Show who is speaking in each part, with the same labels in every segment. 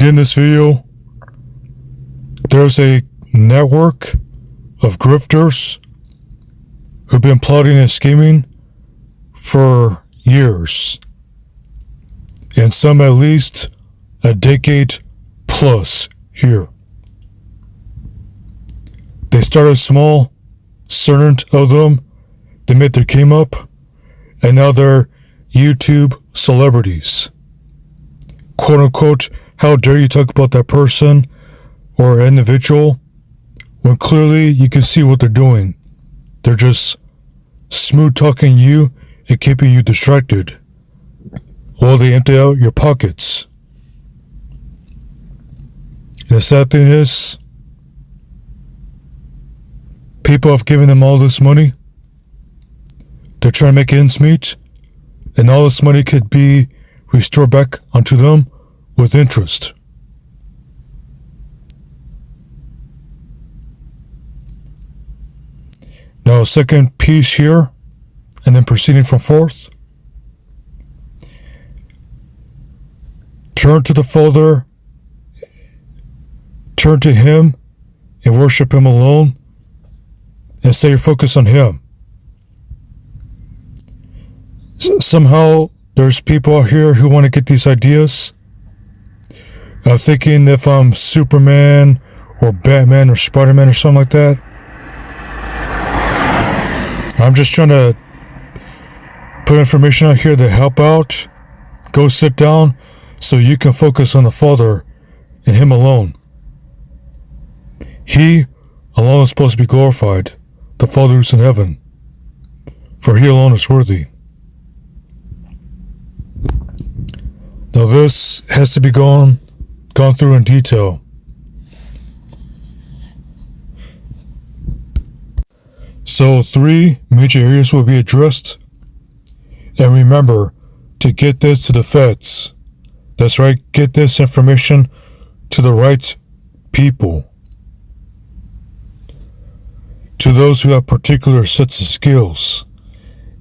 Speaker 1: begin this video, there's a network of grifters who've been plotting and scheming for years, and some at least a decade plus here. They started small, certain of them, they made their game up, and now they're YouTube celebrities. Quote unquote, how dare you talk about that person or individual when clearly you can see what they're doing. They're just smooth talking you and keeping you distracted while they empty out your pockets. And the sad thing is, people have given them all this money. They're trying to make ends meet, and all this money could be restored back onto them with interest. Now, second piece here, and then proceeding from fourth. Turn to the Father, turn to Him, and worship Him alone, and set your focus on Him. Somehow, there's people out here who want to get these ideas. I'm thinking if I'm Superman or Batman or Spider-Man or something like that. I'm just trying to put information out here to help out. Go sit down so you can focus on the Father and Him alone. He alone is supposed to be glorified, the Father who's in heaven, for He alone is worthy. Now this has to be gone through in detail. So 3 major areas will be addressed. And remember to get this to the feds. That's right, get this information to the right people. To those who have particular sets of skills.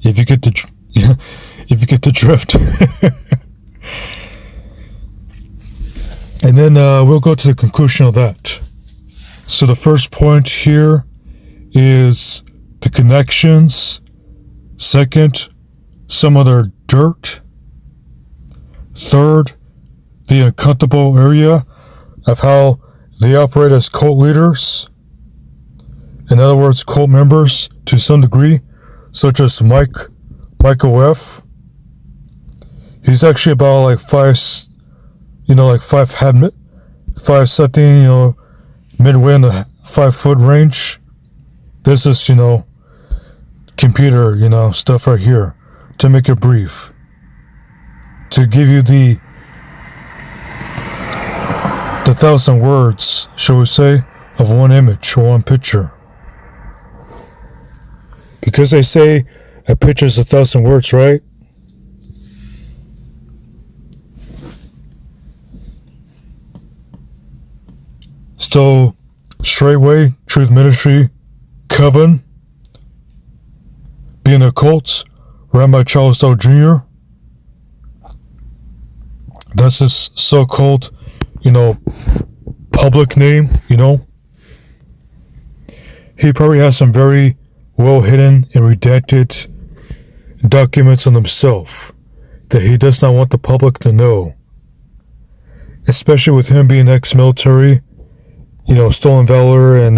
Speaker 1: If you get the drift. And then we'll go to the conclusion of that. So the first point here is the connections. Second, some of their dirt. Third, the uncomfortable area of how they operate as cult leaders. In other words, cult members to some degree, such as Michael F. He's actually about like 5 something, midway in the 5 foot range. This is, computer, stuff right here to make it brief. To give you the 1,000 words, shall we say, of one image or one picture. Because they say a picture is 1,000 words, right? So, straightway, Truth Ministry, Coven, being a cult, ran by Charles Dow Jr. That's his so-called, public name, He probably has some very well-hidden and redacted documents on himself that he does not want the public to know. Especially with him being ex-military, stolen valor and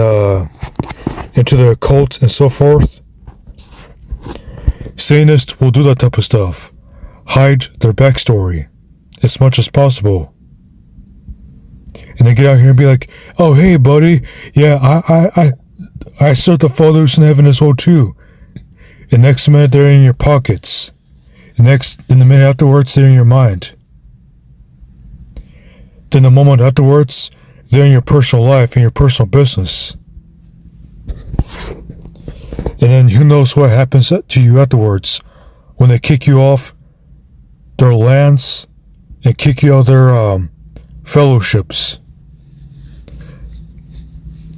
Speaker 1: into the occult and so forth. Satanists will do that type of stuff. Hide their backstory as much as possible. And they get out here and be like, oh, hey, buddy. Yeah, I serve the Father who's in heaven as well, too. And next minute, they're in your pockets. And the minute afterwards, they're in your mind. Then the moment afterwards, they're in your personal life and your personal business. And then who knows what happens to you afterwards when they kick you off their lands and kick you out of their fellowships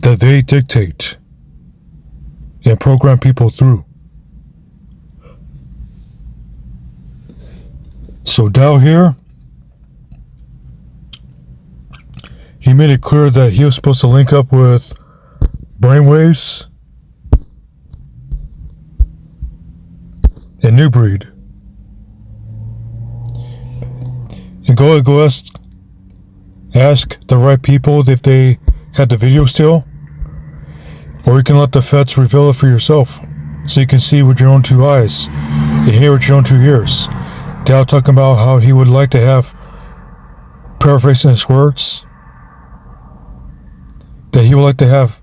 Speaker 1: that they dictate and program people through. So down here, he made it clear that he was supposed to link up with Brainwaves and New Breed. And go ask the right people if they had the video still. Or you can let the feds reveal it for yourself, so you can see with your own two eyes and hear with your own two ears. Dal talking about how he would like to have, paraphrasing his words, that he would like to have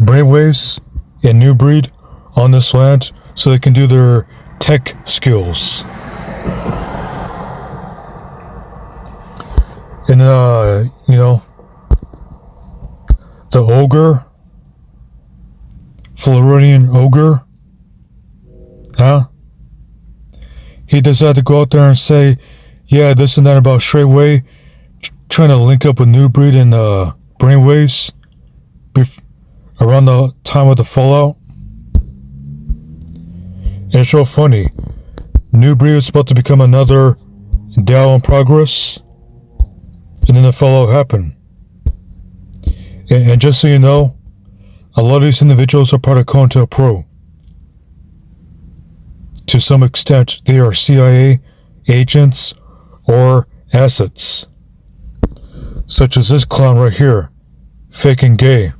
Speaker 1: Brainwaves and New Breed on this land so they can do their tech skills. And the ogre, Floridian ogre, he decided to go out there and say, yeah, this and that about Straightway, trying to link up with New Breed and Brainwaves around the time of the fallout. And it's real funny. New Breed was about to become another Dow in progress, and then the fallout happened. And just so you know, a lot of these individuals are part of COINTELPRO. To some extent, they are CIA agents or assets. Such as this clown right here, fake and gay.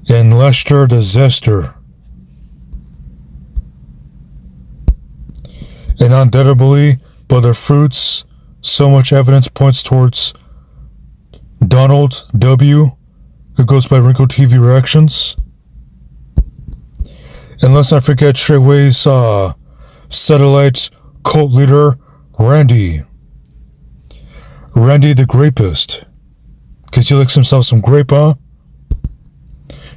Speaker 1: And Lester the Zester. And undoubtedly, by their fruits, so much evidence points towards Donald W., who goes by Wrinkle TV Reactions. And let's not forget Straightway's satellite cult leader, Randy. Randy the Grapist. Because he likes himself some grape, huh?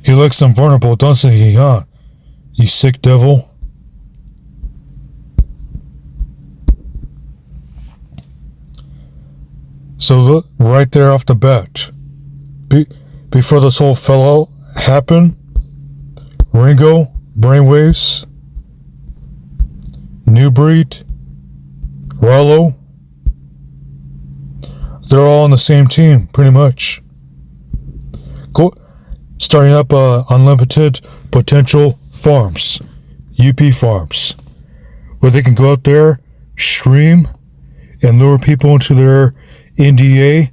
Speaker 1: He likes some vulnerable, doesn't he, huh? You sick devil. So look, right there off the bat, before this whole fallout happened, Ringo, Brainwaves, New Breed, Rollo, they're all on the same team, pretty much. Starting up unlimited potential farms, UP farms, where they can go out there, stream, and lure people into their NDA,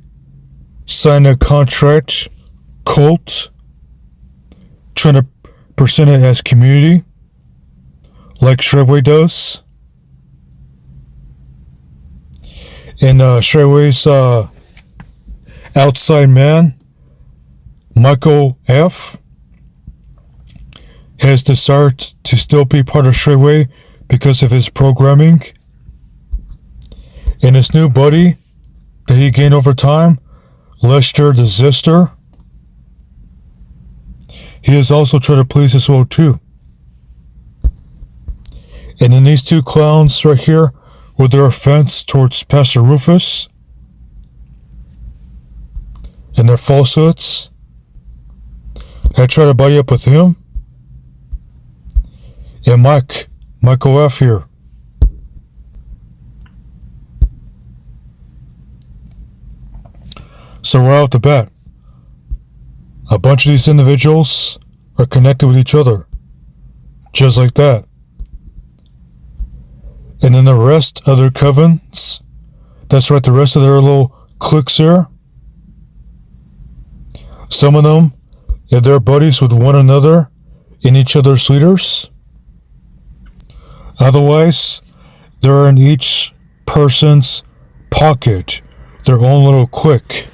Speaker 1: sign a contract, cult, trying to present it as community, like Straightway does. And Straightway's outside man, Michael F., has decided to still be part of Straightway because of his programming. And his new buddy that he gained over time, Lester the Zester, he has also tried to please as well too. And then these two clowns right here, with their offense towards Pastor Rufus and their falsehoods, had tried to buddy up with him. And Michael F. here. So right off the bat, a bunch of these individuals are connected with each other. Just like that. And then the rest of their covens, that's right, the rest of their little cliques there, some of them, if they're buddies with one another and each other's leaders. Otherwise, they're in each person's pocket, their own little clique.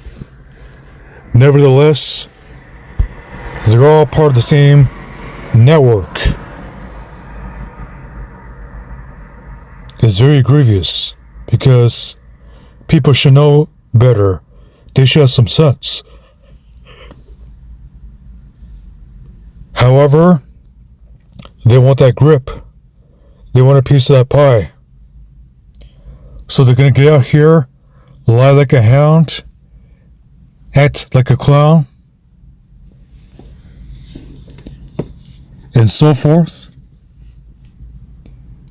Speaker 1: Nevertheless, they're all part of the same network. It's very grievous because people should know better. They should have some sense. However, they want that grip. They want a piece of that pie. So they're going to get out here, lie like a hound, act like a clown, and so forth.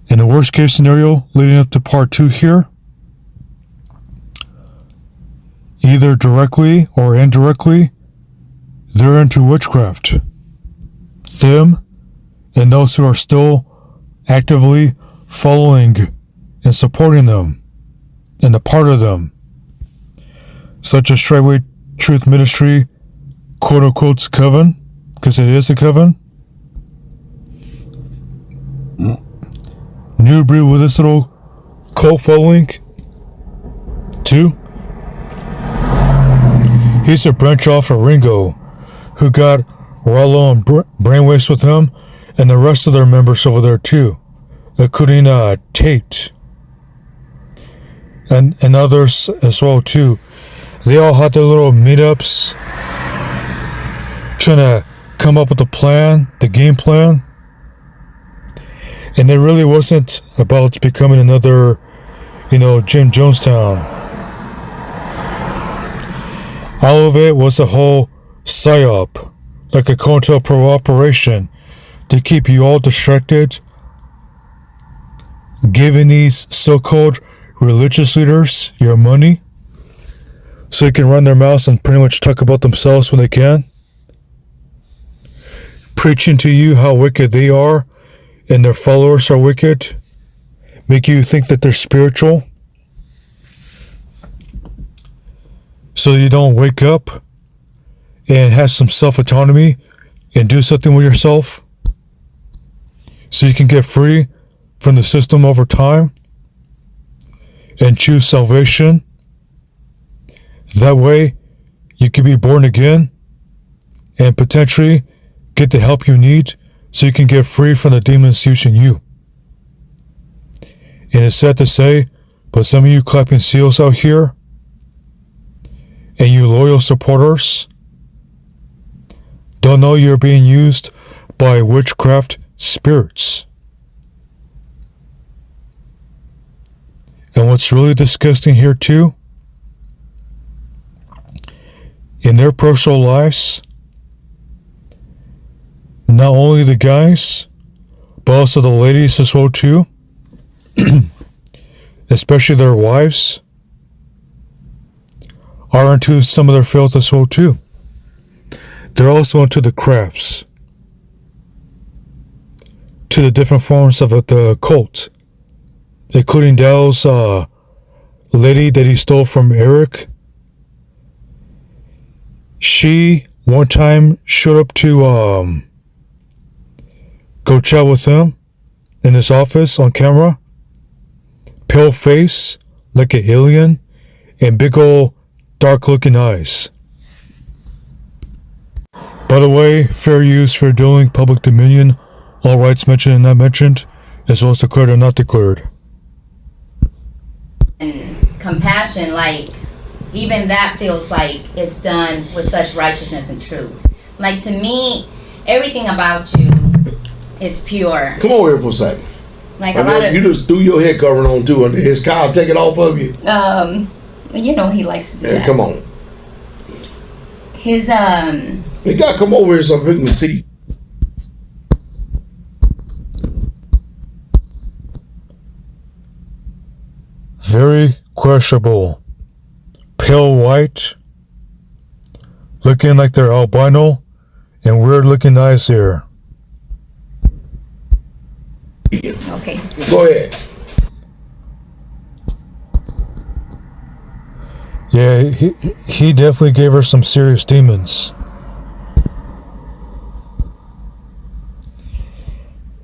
Speaker 1: In the worst case scenario, leading up to part 2 here, either directly or indirectly, they're into witchcraft. Them and those who are still actively following and supporting them and a part of them, such as Straightway Truth Ministry, quote unquote, coven, because it is a coven. New breed with this little cult following, too. He's a branch off of Ringo, who got Rollo and Brainwaves with him, and the rest of their members over there too, including Tate and others as well too. They all had their little meetups, trying to come up with the plan, the game plan, and it really wasn't about becoming another, Jim Jonestown. All of it was a whole psyop, like a COINTELPRO operation, to keep you all distracted, giving these so-called religious leaders your money so they can run their mouths and pretty much talk about themselves when they can, preaching to you how wicked they are and their followers are wicked, make you think that they're spiritual, so you don't wake up and have some self-autonomy and do something with yourself, so you can get free from the system over time and choose salvation. That way you can be born again and potentially get the help you need so you can get free from the demons using you. And it's sad to say, but some of you clapping seals out here and you loyal supporters don't know you're being used by witchcraft spirits. And what's really disgusting here too, in their personal lives, not only the guys, but also the ladies as well too, especially their wives, are into some of their fields as well too. They're also into the crafts, to the different forms of the cult, including Dell's lady that he stole from Eric. She one time showed up to go chat with him in his office on camera, pale face like an alien, and big old dark looking eyes. By the way, fair use, fair dealing, public dominion, all rights mentioned and not mentioned, as well as declared and not declared.
Speaker 2: And compassion, like, even that feels like it's done with such righteousness and truth. Like, to me, everything about you is pure.
Speaker 3: Come over here for a second.
Speaker 2: Like, a lot of...
Speaker 3: You just threw your head covering on too under his car. Take it off of you.
Speaker 2: He likes to do that.
Speaker 3: Come on.
Speaker 2: His,
Speaker 3: You gotta come over here so we can see.
Speaker 1: Very questionable. Pale white, looking like they're albino, and weird looking eyes here.
Speaker 2: okay.
Speaker 3: Go ahead.
Speaker 1: Yeah, he definitely gave her some serious demons.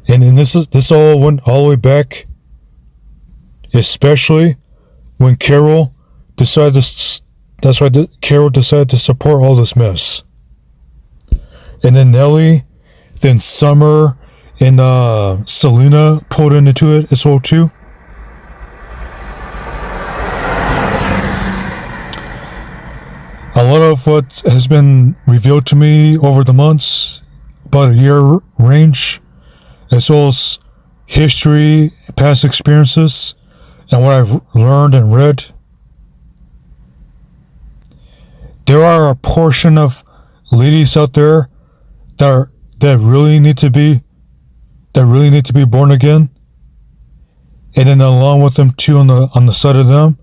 Speaker 1: And this all went all the way back, especially when Carol decided Carol decided to support all this mess. And then Nelly, then Summer, and Selena pulled into it as well too. A lot of what has been revealed to me over the months, about a year range, as well as history, past experiences, and what I've learned and read, there are a portion of ladies out there that really need to be born again, and then along with them too on the side of them,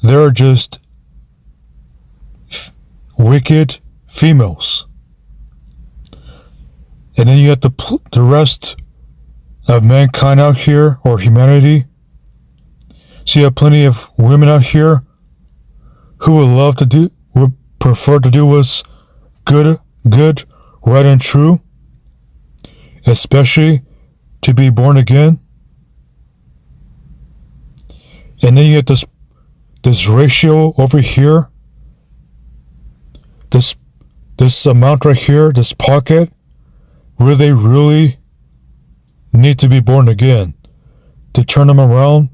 Speaker 1: there are just wicked females. And then you got the rest of mankind out here, or humanity. So you have plenty of women out here who would prefer to do what's good, right and true, especially to be born again. And then you get this ratio over here, this amount right here, this pocket, where they really need to be born again to turn them around.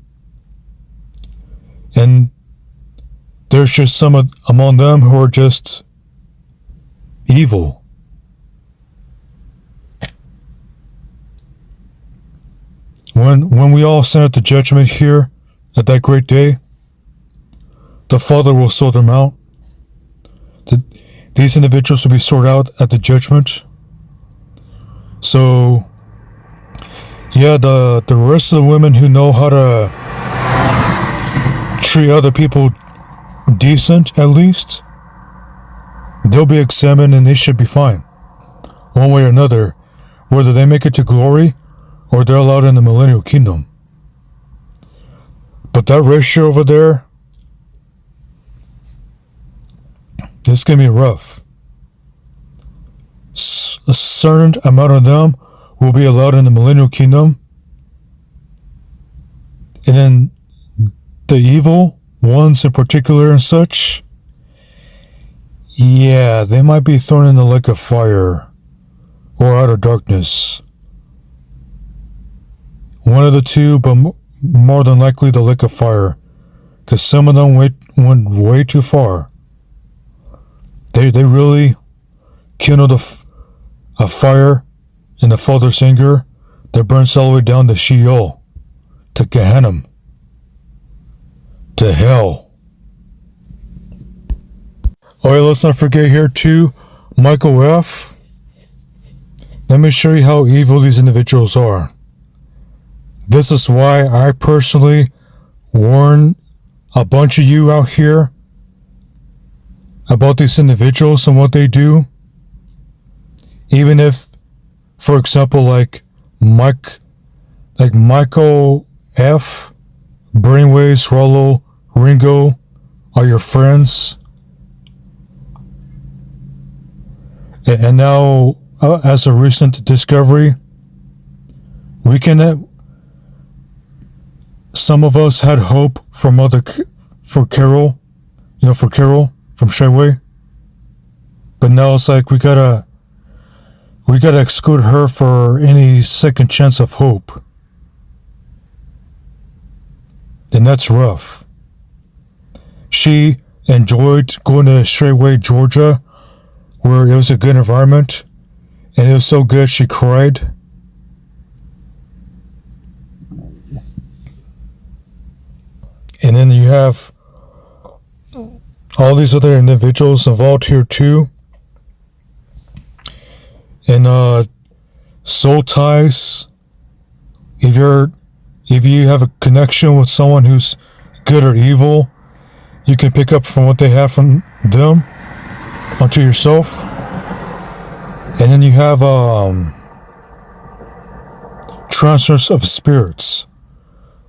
Speaker 1: And there's just some among them who are just evil. When we all stand at the judgment here, at that great day, the Father will sort them out. These individuals will be sorted out at the judgment. So, yeah, the rest of the women who know how to treat other people decent, at least, they'll be examined and they should be fine, one way or another, whether they make it to glory or they're allowed in the millennial kingdom. But that ratio over there, it's going to be rough. A certain amount of them will be allowed in the millennial kingdom. And then the evil ones in particular and such, yeah, they might be thrown in the lake of fire or outer darkness. One of the two, but more than likely the lake of fire, because some of them went way too far. They really kindled a fire in the Father's anger that burns all the way down to Sheol, to Gehenna, to hell. Alright, let's not forget here too, Michael F. Let me show you how evil these individuals are. This is why I personally warn a bunch of you out here about these individuals and what they do. Even if, for example, like Michael F, Brainwaves, Rollo, Ringo are your friends. And now, as a recent discovery, some of us had hope for Carol from Shayway. But now it's like we gotta exclude her for any second chance of hope. And that's rough. She enjoyed going to Shayway, Georgia, where it was a good environment, and it was so good she cried. And then you have all these other individuals involved here too. And soul ties. If you have a connection with someone who's good or evil, you can pick up from what they have from them onto yourself. And then you have transfers of spirits,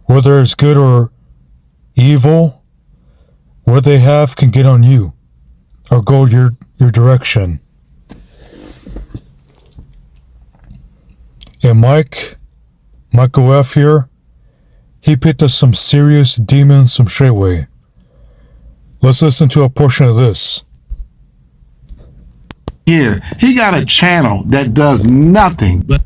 Speaker 1: whether it's good or evil. What they have can get on you or go your direction. And Michael F here, he picked up some serious demons from Straightway. Let's listen to a portion of this.
Speaker 4: Here, he got a channel that does nothing but.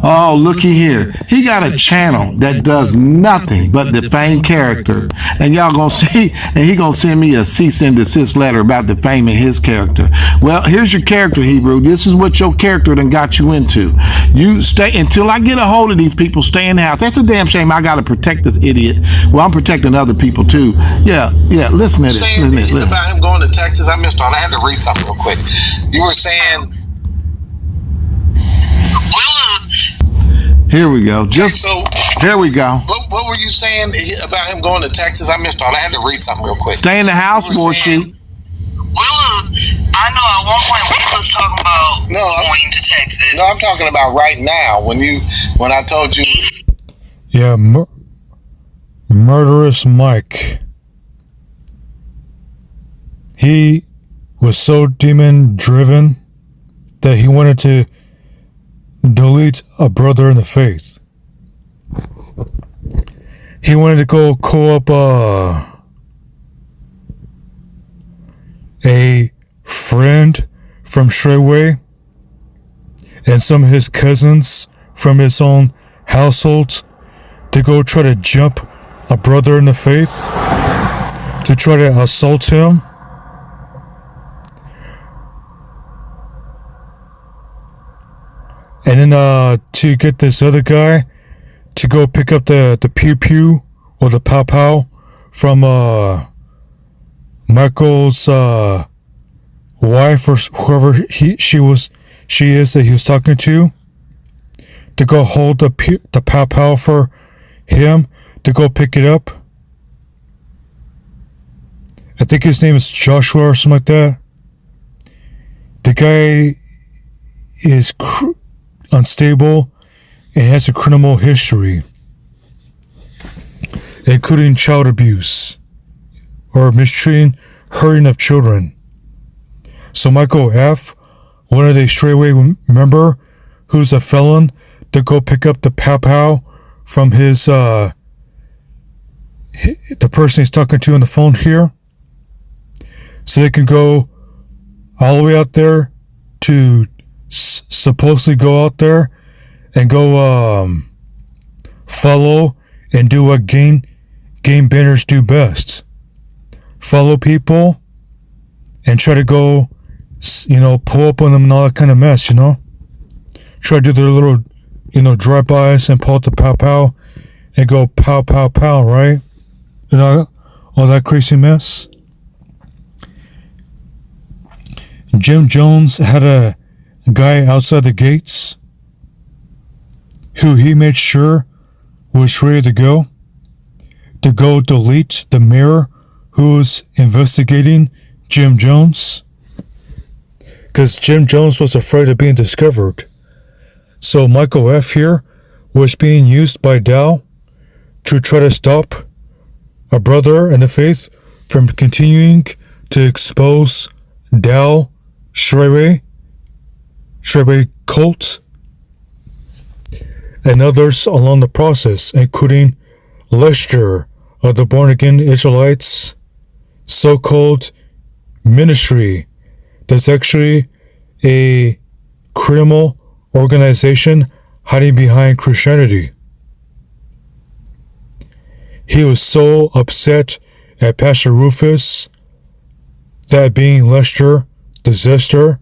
Speaker 4: Oh, looky here. He got a channel that does nothing but defame character. And y'all gonna see, and he gonna send me a cease and desist letter about defaming his character. Well, here's your character, Hebrew. This is what your character done got you into. You stay until I get a hold of these people, stay in the house. That's a damn shame. I gotta protect this idiot. Well, I'm protecting other people too. Yeah, listen to this. Listen.
Speaker 5: About him going to Texas, I missed on. I had to read something real quick. You were saying,
Speaker 4: here we go. Here we go.
Speaker 5: What were you saying about him going to Texas? I missed on. I had to read something real quick.
Speaker 4: Stay in the house, boy. Shoot.
Speaker 5: Will
Speaker 6: I know at one point we was talking about going to Texas.
Speaker 5: No, I'm talking about right now. When I told you.
Speaker 1: Yeah, Murderous Mike. He was so demon driven that he wanted to delete a brother in the faith. He wanted to go call up a friend from Strayway and some of his cousins from his own household to go try to jump a brother in the faith, to try to assault him. And then to get this other guy to go pick up the pew pew or the pow pow from Michael's wife or whoever she is that he was talking to go hold the pow pow for him to go pick it up. I think his name is Joshua or something like that. The guy is unstable and has a criminal history, including child abuse or mistreating, hurting of children. So Michael F., one of the Strayway member who's a felon, to go pick up the pow pow from the person he's talking to on the phone here, so they can go all the way out there to supposedly go out there and go follow and do what game banners do best. Follow people and try to go, pull up on them and all that kind of mess, Try to do their little, drive-bys and pull out the pow-pow and go pow-pow-pow, right? All that crazy mess. Jim Jones had a guy outside the gates who he made sure was ready to go delete the mayor who was investigating Jim Jones, because Jim Jones was afraid of being discovered. So Michael F. here was being used by Dow to try to stop a brother in the faith from continuing to expose Dow Strayway cult, and others along the process, including Lester of the Born Again Israelites so-called ministry that's actually a criminal organization hiding behind Christianity. He was so upset at Pastor Rufus, that being Lester, the Zester,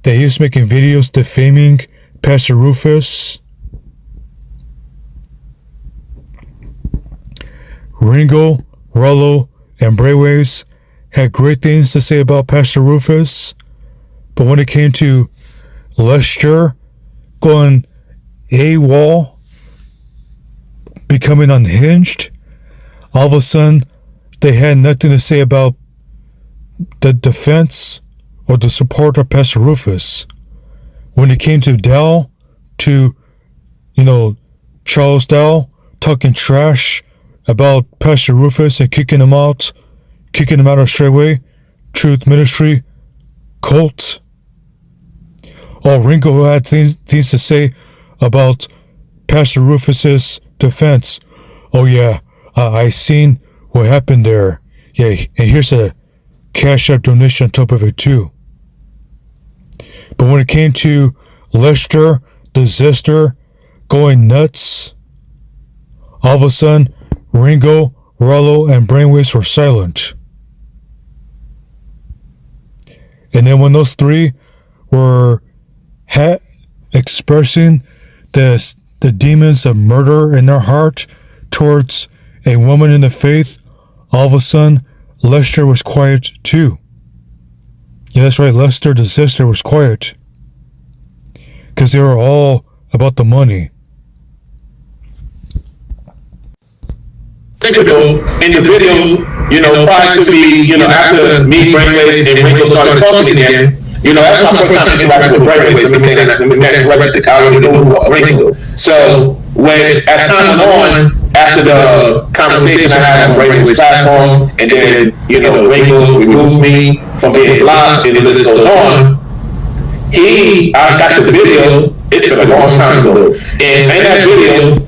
Speaker 1: that he was making videos defaming Pastor Rufus. Ringo, Rollo, and Brainwaves had great things to say about Pastor Rufus, but when it came to Lester going AWOL, becoming unhinged, all of a sudden they had nothing to say about the defense or the support of Pastor Rufus. When it came to Dell, to, Charles Dell talking trash about Pastor Rufus and kicking him out of Straightway Truth Ministry cult. Ringo had things to say about Pastor Rufus's defense. I seen what happened there. Yeah, and here's a Cash App donation on top of it too. But when it came to Lester, the Zester, going nuts, all of a sudden, Ringo, Rollo, and Brainwaves were silent. And then when those three were expressing the demons of murder in their heart towards a woman in the faith, all of a sudden, Lester was quiet too. Yeah, that's right, Lester the Zester was quiet. Because they were all about the money.
Speaker 7: typical in the video, probably could be, after me, Brainwaves, and Ringo started talking again, that's my first time interacting with Brainwaves. Let me stand corrected. I already know who Ringo. So, when, as time went on, after the conversation I had on Brainwaves platform, and then, Ringo removed me from being blocked, and the list goes on, I got the video, it's been a long time ago, and in that video,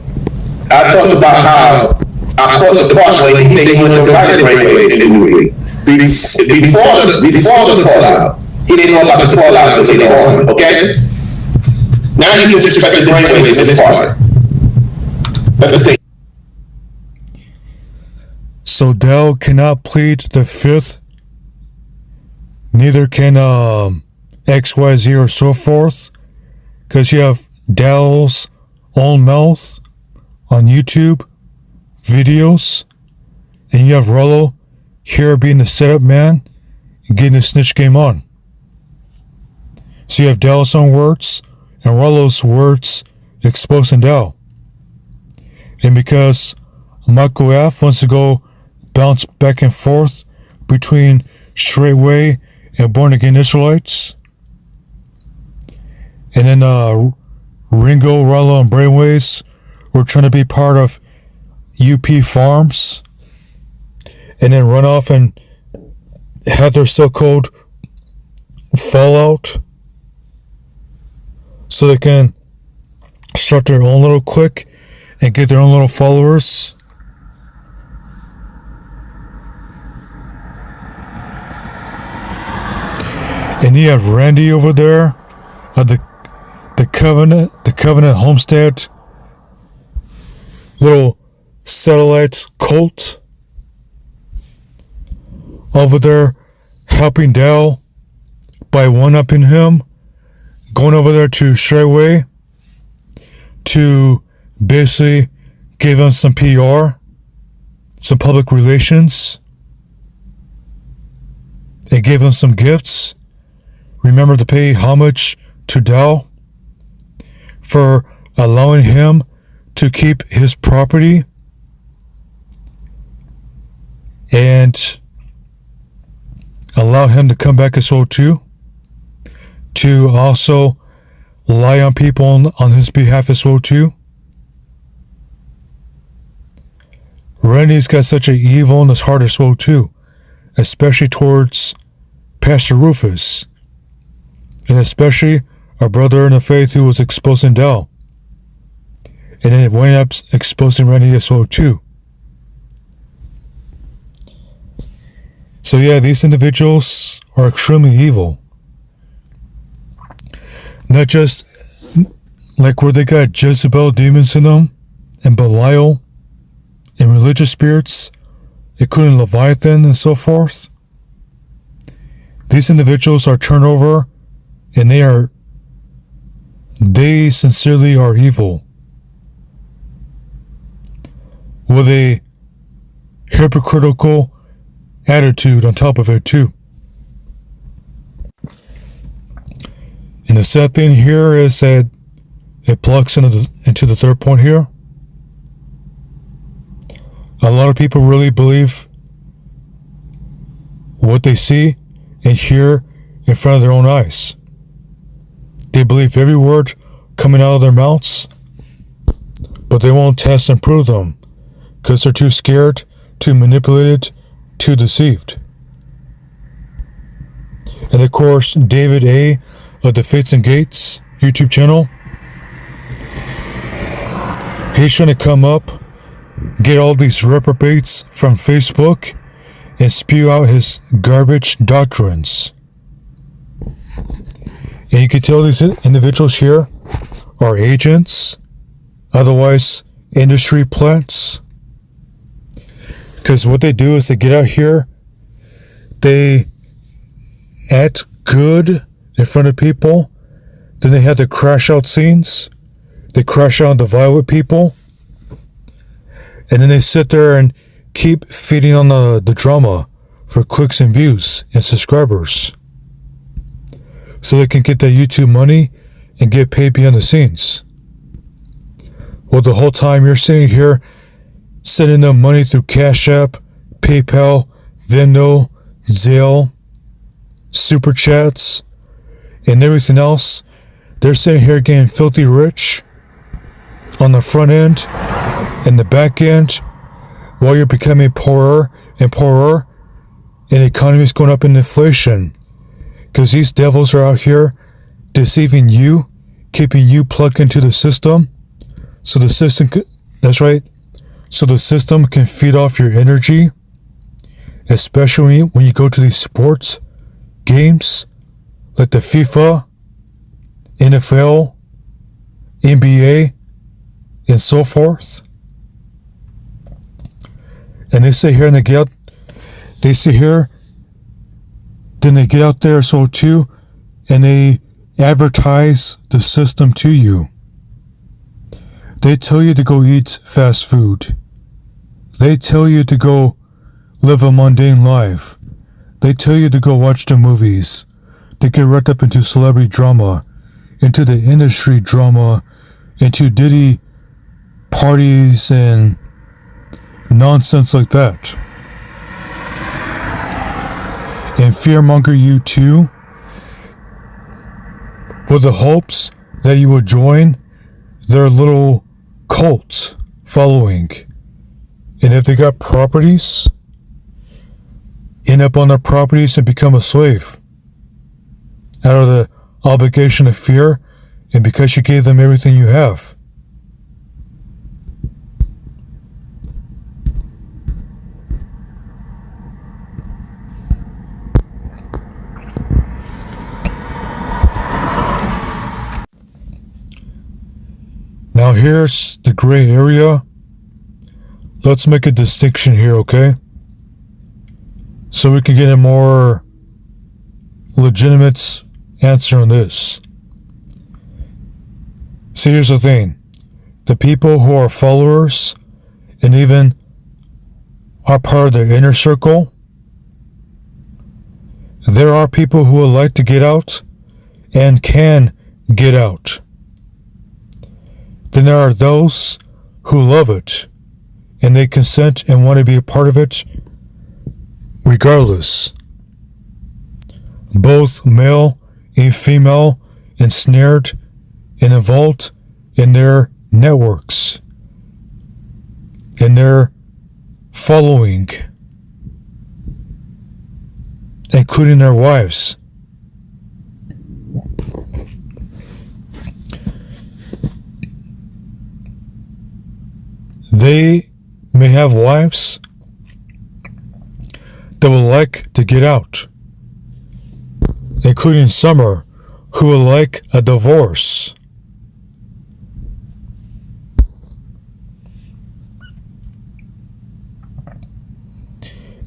Speaker 7: I talked about how I caught the part where he said he went to write Brainwaves in the movie. Before the fallout, he didn't know about the fallout until later on, okay? Now he's disrespecting Brainwaves in this part. Let's see.
Speaker 1: So Dell cannot plead the fifth. Neither can XYZ or so forth. Because you have Dell's own mouth on YouTube videos. And you have Rollo here being the setup man and getting the snitch game on. So you have Dell's own words and Rollo's words exposing Dell. And because Michael F. wants to go bounce back and forth between straightway and born again Israelites, and then Ringo, Rollo, and Brainwaves were trying to be part of UP Farms, and then run off and have their so-called fallout so they can start their own little clique and get their own little followers. And you have Randy over there at the Covenant Homestead little satellite cult over there helping Dell by one-upping him, going over there to Straightway to basically give him some PR, some public relations. They gave him some gifts. Remember to pay homage to Dell for allowing him to keep his property and allow him to come back as well too, to also lie on people on his behalf as well too. Randy's got such an evil in his heart as well too, especially towards Pastor Rufus, and especially our brother in the faith who was exposing Dell, and then it went up exposing Randy as well too. So yeah, these individuals are extremely evil. Not just like where they got Jezebel demons in them, and Belial, and religious spirits, including Leviathan and so forth. These individuals are turned over, and they sincerely are evil, with a hypocritical attitude on top of it too. And the sad thing here is that it plugs into the third point here. A lot of people really believe what they see and hear in front of their own eyes. They believe every word coming out of their mouths, but they won't test and prove them because they're too scared, too manipulated, too deceived. And of course, David A. of the Fates and Gates YouTube channel, he's trying to come up, get all these reprobates from Facebook, and spew out his garbage doctrines. And you can tell these individuals here are agents, otherwise industry plants. Because what they do is they get out here, they act good in front of people, then they have the crash out scenes, they crash out and divide with people, and then they sit there and keep feeding on the drama for clicks and views and subscribers, so they can get that YouTube money and get paid behind the scenes. Well, the whole time you're sitting here sending them money through Cash App, PayPal, Venmo, Zelle, Super Chats, and everything else. They're sitting here getting filthy rich on the front end and the back end while you're becoming poorer and poorer, and the economy is going up in inflation. Because these devils are out here deceiving you, keeping you plugged into the system. So the system, that's right, so the system can feed off your energy, especially when you go to these sports games like the FIFA, NFL, NBA, and so forth. And they sit here and they sit here, then they get out there so too, and they advertise the system to you. They tell you to go eat fast food. They tell you to go live a mundane life. They tell you to go watch the movies, to get wrapped up into celebrity drama, into the industry drama, into Diddy parties and nonsense like that. And fearmonger you too, with the hopes that you will join their little cult following. And if they got properties, end up on their properties and become a slave out of the obligation of fear, and because you gave them everything you have. Now here's the gray area. Let's make a distinction here, okay? So we can get a more legitimate answer on this. See, here's the thing. The people who are followers and even are part of their inner circle, there are people who would like to get out and can get out. Then there are those who love it and they consent and want to be a part of it regardless. Both male and female ensnared and involved in their networks, in their following, including their wives. They may have wives that would like to get out, including Summer, who would like a divorce.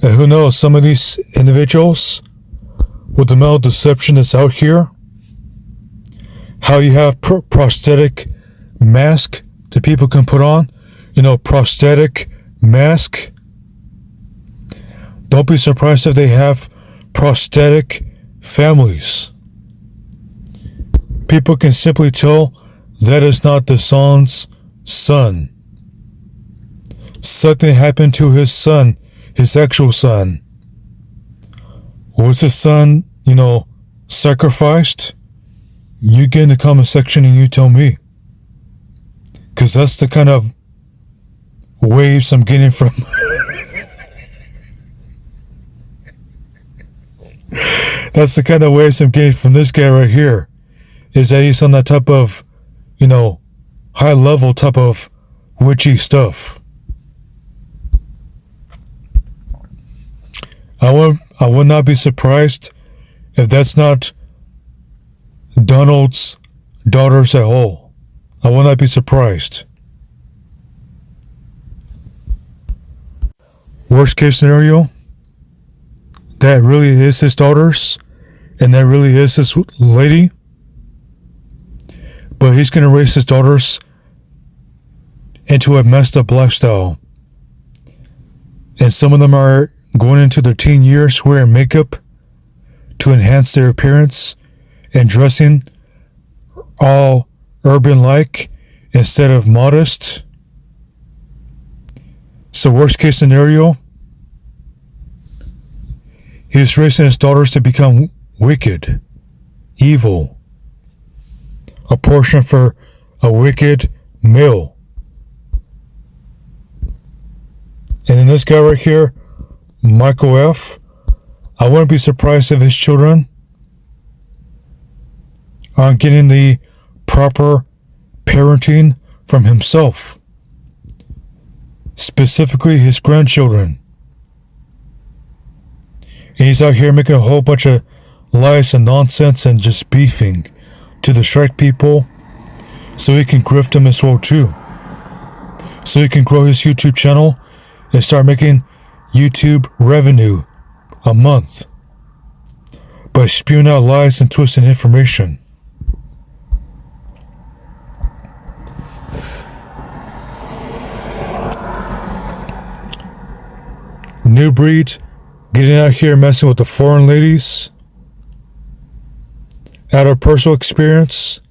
Speaker 1: And who knows, some of these individuals, with the male deception that's out here, how you have prosthetic mask that people can put on, prosthetic mask. Don't be surprised if they have prosthetic families. People can simply tell that is not the son's son. Something happened to his son, his actual son. Was his son, sacrificed? You get in the comment section and you tell me. Because that's the kind of waves I'm getting from that's the kind of waves I'm getting from this guy right here, is that he's on that type of high level type of witchy stuff. I would not be surprised if that's not Donald's daughters at all. I will not be surprised. Worst case scenario, that really is his daughters, and that really is his lady. But he's going to raise his daughters into a messed up lifestyle. And some of them are going into their teen years wearing makeup to enhance their appearance and dressing all urban-like instead of modest. So worst case scenario, he's raising his daughters to become wicked, evil, a portion for a wicked male. And then this guy right here, Michael F., I wouldn't be surprised if his children aren't getting the proper parenting from himself, specifically his grandchildren. And he's out here making a whole bunch of lies and nonsense and just beefing to distract people so he can grift them as well too. So he can grow his YouTube channel and start making YouTube revenue a month by spewing out lies and twisting information. New breed, getting out here messing with the foreign ladies. Out of personal experience,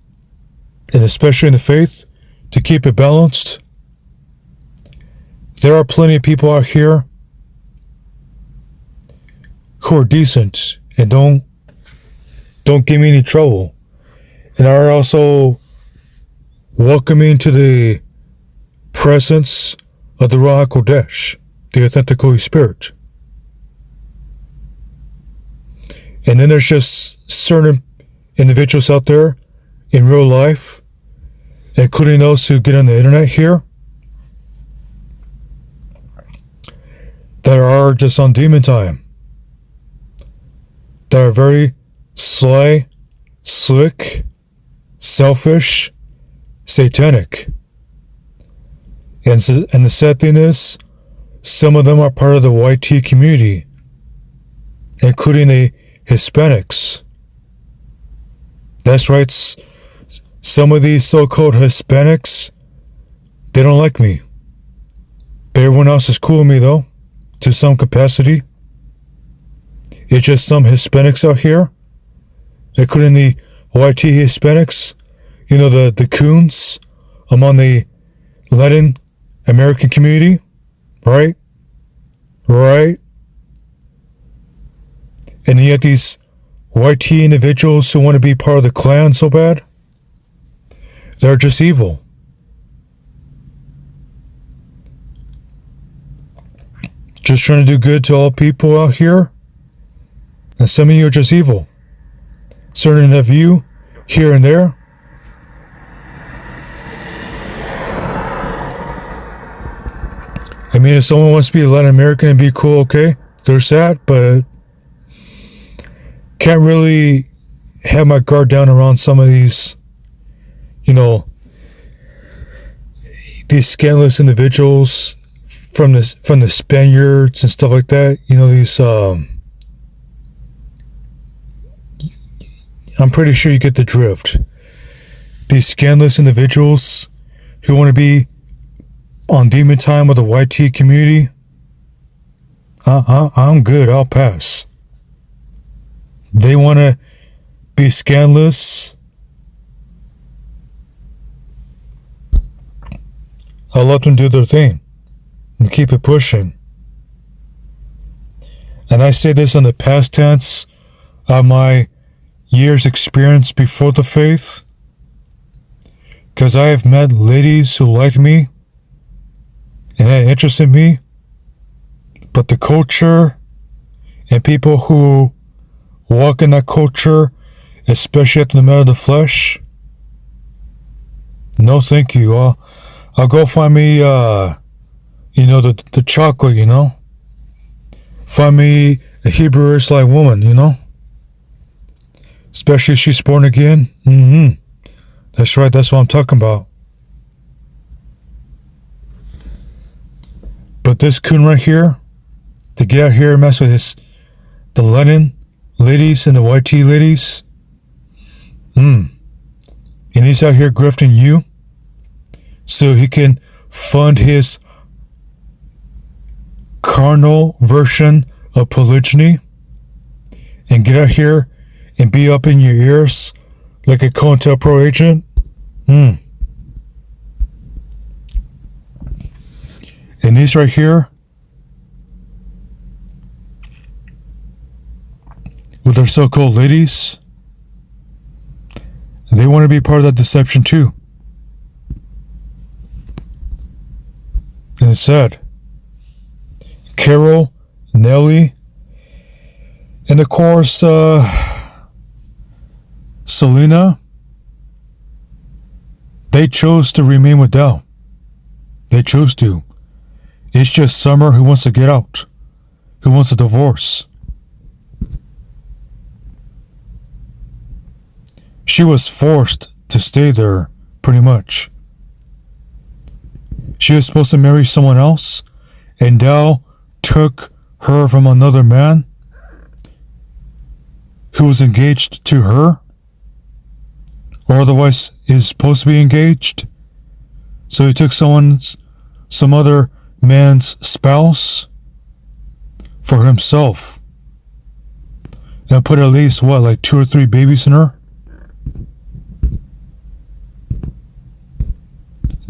Speaker 1: and especially in the faith, to keep it balanced, there are plenty of people out here who are decent and don't give me any trouble, and are also welcoming to the presence of the Ruach HaKodesh, the authentic Holy Spirit. And then there's just certain individuals out there in real life, including those who get on the internet here, that are just on demon time, that are very sly, slick, selfish, satanic. And the sad thing is, some of them are part of the YT community, including the Hispanics. That's right, some of these so-called Hispanics, they don't like me. But everyone else is cool with me though, to some capacity. It's just some Hispanics out here, including the YT Hispanics, you know, the coons among the Latin American community, right? Right? And yet these YT individuals who want to be part of the clan so bad, they're just evil. Just trying to do good to all people out here. And some of you are just evil. Certain of you, here and there. I mean, if someone wants to be Latin American and be cool, okay, there's that, but can't really have my guard down around some of these, you know, these scandalous individuals from the Spaniards and stuff like that. You know, these I'm pretty sure you get the drift. These scandalous individuals who want to be on demon time with the YT community. I'm good. I'll pass. They want to be scandalous. I'll let them do their thing and keep it pushing. And I say this in the past tense of my years experience before the faith, because I have met ladies who liked me and had interest in me, but the culture and people who walk in that culture, especially after the matter of the flesh, no thank you. I'll go find me the chocolate, you know, find me a Hebrew Israelite woman, you know, especially if she's born again. That's right, that's what I'm talking about. But this coon right here, to get out here and mess with the Lenin ladies and the YT ladies, and he's out here grifting you so he can fund his carnal version of polygyny and get out here and be up in your ears like a COINTELPRO agent. And these right here, with their so-called ladies, they want to be part of that deception too. And it's sad. Carol, Nellie, and of course, Selena, they chose to remain with Dell. They chose to. It's just Summer who wants to get out, who wants a divorce. She was forced to stay there, pretty much. She was supposed to marry someone else, and Dell took her from another man who was engaged to her, or otherwise is supposed to be engaged. So he took some other man's spouse for himself and put at least, like 2 or 3 babies in her?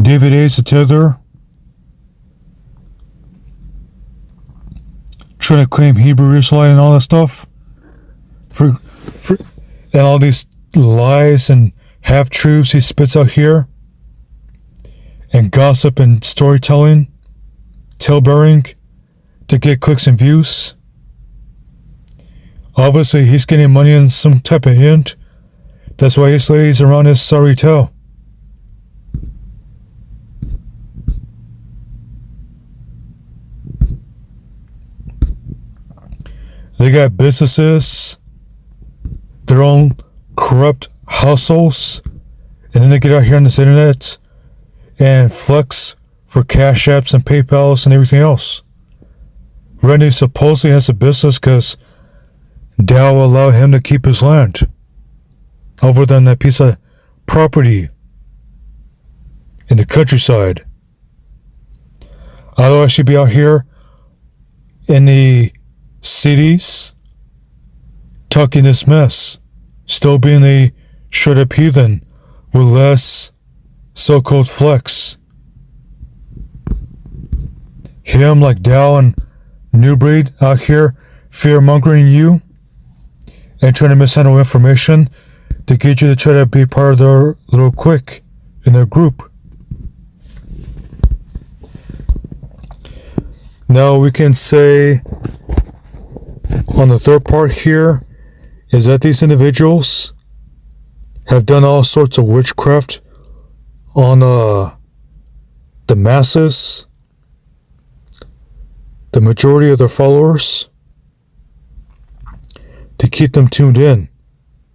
Speaker 1: David A. Tether trying to claim Hebrew Israelite and all that stuff for and all these lies and half-truths he spits out here, and gossip and storytelling, tale-bearing to get clicks and views. Obviously, he's getting money on some type of hint. That's why his ladies are on his sorry tail. They got businesses, their own corrupt households, and then they get out here on this internet and flex for Cash Apps and PayPals and everything else. Randy supposedly has a business because Dow will allow him to keep his land over than that piece of property in the countryside. Otherwise, she'd be out here in the cities talking this mess, still being a shut up heathen with less so-called flex. Him like Dow and New Breed out here fear-mongering you and trying to mishandle information to get you to try to be part of their little clique in their group. Now we can say on the third part here is that these individuals have done all sorts of witchcraft on the masses, the majority of their followers, to keep them tuned in,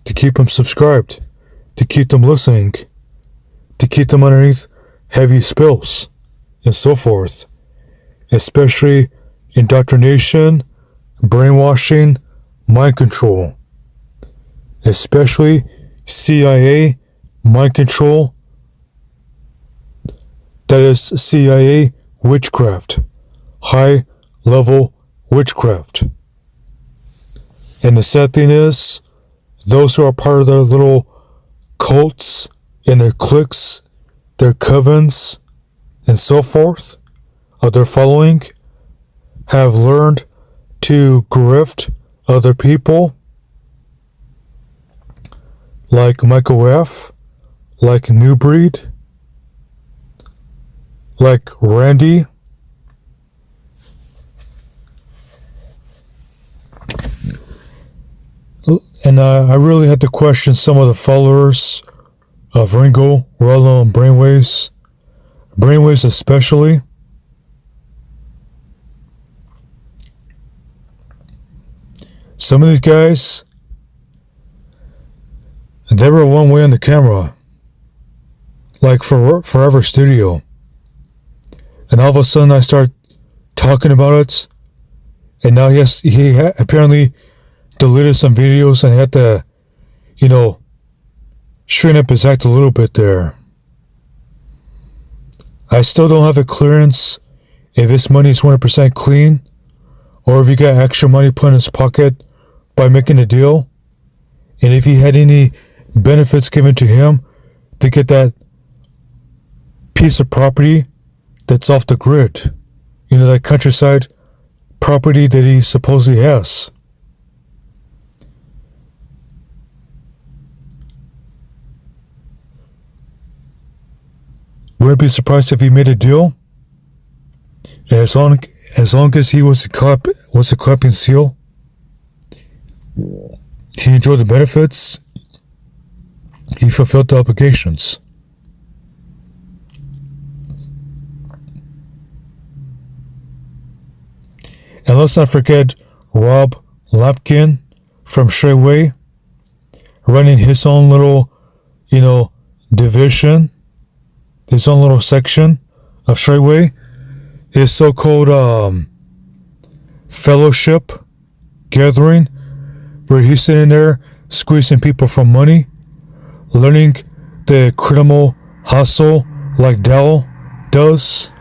Speaker 1: to keep them subscribed, to keep them listening, to keep them underneath heavy spells, and so forth, especially indoctrination, brainwashing, mind control, especially CIA mind control. That is CIA witchcraft, high level witchcraft. And the sad thing is, those who are part of their little cults and their cliques, their covens, and so forth, of their following, have learned to grift other people, like Michael F., like New Breed, like Randy, and I really had to question some of the followers of Ringo, Rollo, and Brainwaves especially. Some of these guys, they were one way on the camera, like for Forever Studio. And all of a sudden I start talking about it, and now he apparently deleted some videos and had to, straighten up his act a little bit there. I still don't have the clearance if his money is 100% clean, or if he got extra money put in his pocket by making a deal, and if he had any benefits given to him to get that piece of property that's off the grid, that countryside property that he supposedly has. Wouldn't be surprised if he made a deal, and as long as he was a clapping seal, he enjoyed the benefits, he fulfilled the obligations. And let's not forget Rob Lapkin from Straightway, running his own little, division, his own little section of Straightway, his so-called fellowship gathering, where he's sitting there squeezing people for money, learning the criminal hustle like Dell does.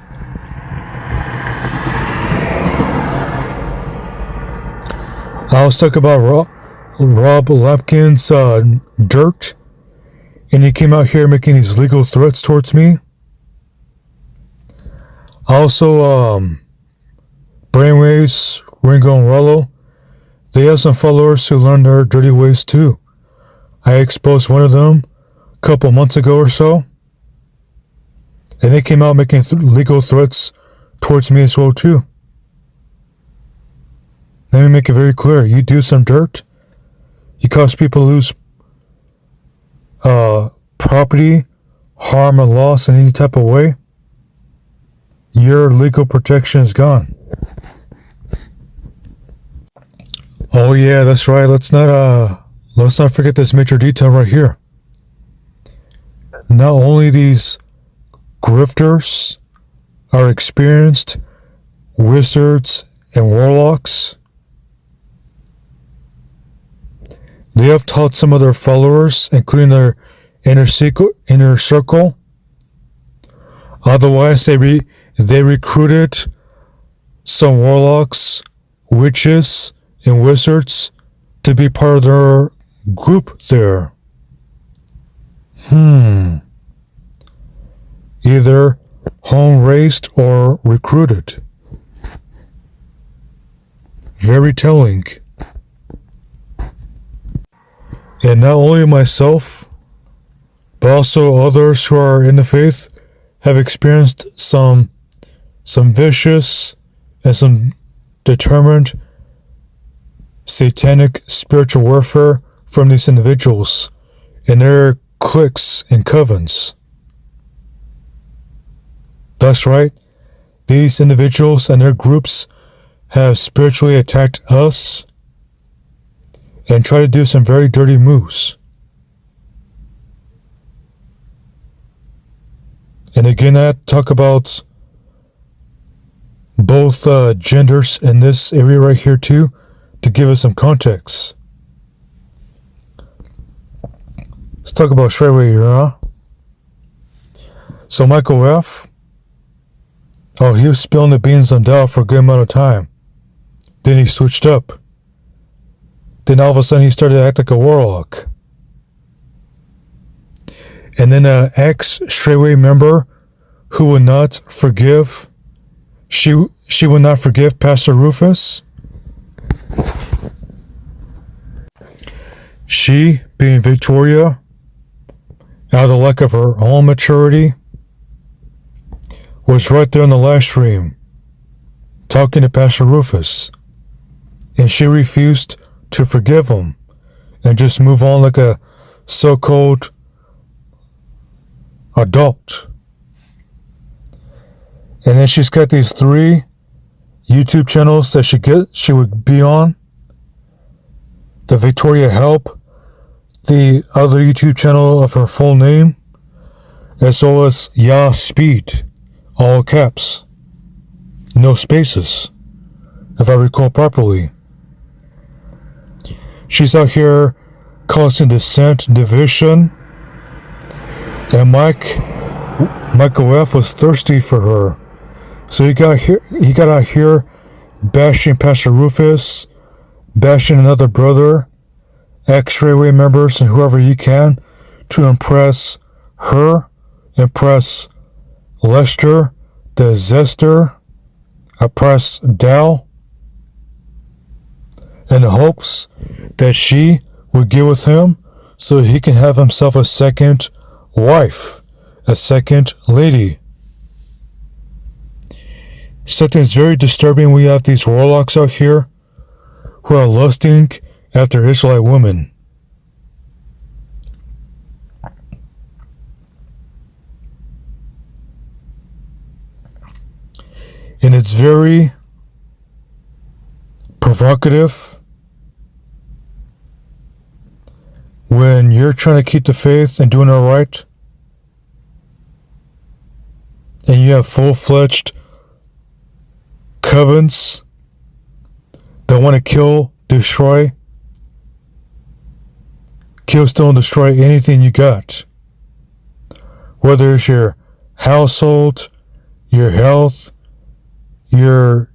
Speaker 1: I was talking about Rob Lapkin's dirt, and he came out here making these legal threats towards me. Also, Brainwaves, Ringo and Rollo, they have some followers who learn their dirty ways too. I exposed one of them a couple months ago or so, and they came out making legal threats towards me as well too. Let me make it very clear. You do some dirt, you cause people to lose property, harm or loss in any type of way, your legal protection is gone. Oh yeah, that's right. Let's not forget this major detail right here. Not only these grifters are experienced wizards and warlocks, they have taught some of their followers, including their inner circle. Otherwise, they recruited some warlocks, witches, and wizards to be part of their group there. Either home-raised or recruited. Very telling. And not only myself, but also others who are in the faith have experienced some vicious and some determined satanic spiritual warfare from these individuals and their cliques and covens. That's right, these individuals and their groups have spiritually attacked us and try to do some very dirty moves. And again, I talk about both genders in this area right here too, to give us some context. Let's talk about Straightway here, huh? So Michael F., he was spilling the beans on Dow for a good amount of time. Then he switched up. Then all of a sudden he started to act like a warlock. And then an ex-Straightway member who would not forgive, she would not forgive Pastor Rufus. She, being Victoria, out of the lack of her own maturity, was right there in the live stream talking to Pastor Rufus. And she refused to forgive him and just move on like a so-called adult. And then she's got these 3 YouTube channels that she would be on. The Victoria Help, the other YouTube channel of her full name, as well as Ya Speed, all caps, no spaces, if I recall properly. She's out here causing dissent, division, and Michael F. was thirsty for her. So he got out here bashing Pastor Rufus, bashing another brother, ex-Straightway members, and whoever you can to impress her, impress Lester, the Zester, oppress Dal in the hopes that she would get with him so he can have himself a second wife, a second lady. Something's very disturbing. We have these warlocks out here who are lusting after Israelite women. And it's very provocative when you're trying to keep the faith and doing it right, and you have full-fledged covens that want to kill, destroy, kill, steal, and destroy anything you got. Whether it's your household, your health, your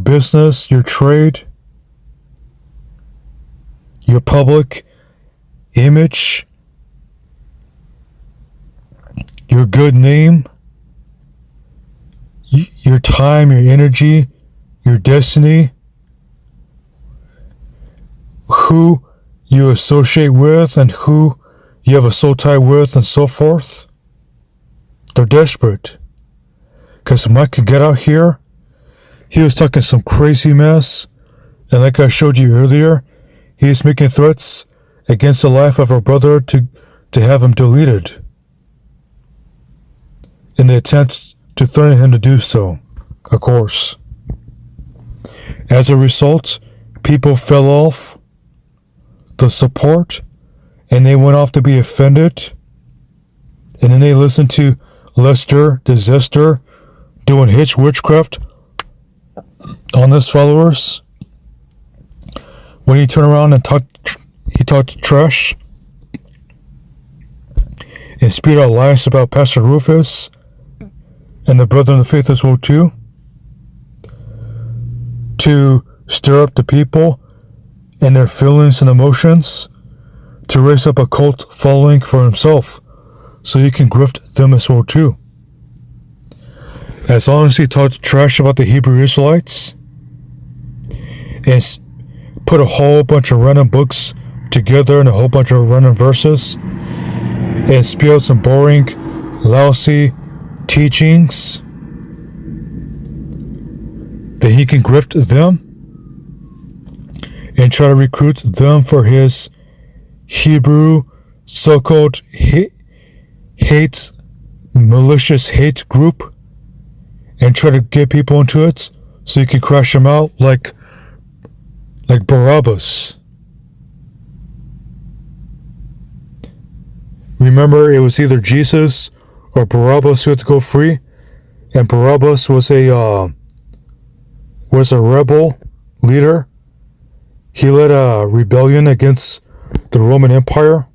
Speaker 1: business, your trade, your public image, your good name, your time, your energy, your destiny, who you associate with and who you have a soul tie with and so forth. They're desperate. Because Mike could get out here, he was talking some crazy mess, and like I showed you earlier, he is making threats against the life of our brother to have him deleted, in the attempts to threaten him to do so, of course. As a result, people fell off the support, and they went off to be offended, and then they listened to Lester Disaster doing hitch witchcraft on his followers. When he turned around and talked trash and spewed out lies about Pastor Rufus and the brother in the faith as well too, to stir up the people and their feelings and emotions, to raise up a cult following for himself so he can grift them as well too. As long as he talked trash about the Hebrew Israelites and put a whole bunch of random books together and a whole bunch of random verses and spewed some boring, lousy teachings, that he can grift them and try to recruit them for his Hebrew so-called hate, malicious hate group, and try to get people into it so you can crash them out like Barabbas. Remember, it was either Jesus or Barabbas who had to go free, and Barabbas was a rebel leader. He led a rebellion against the Roman Empire.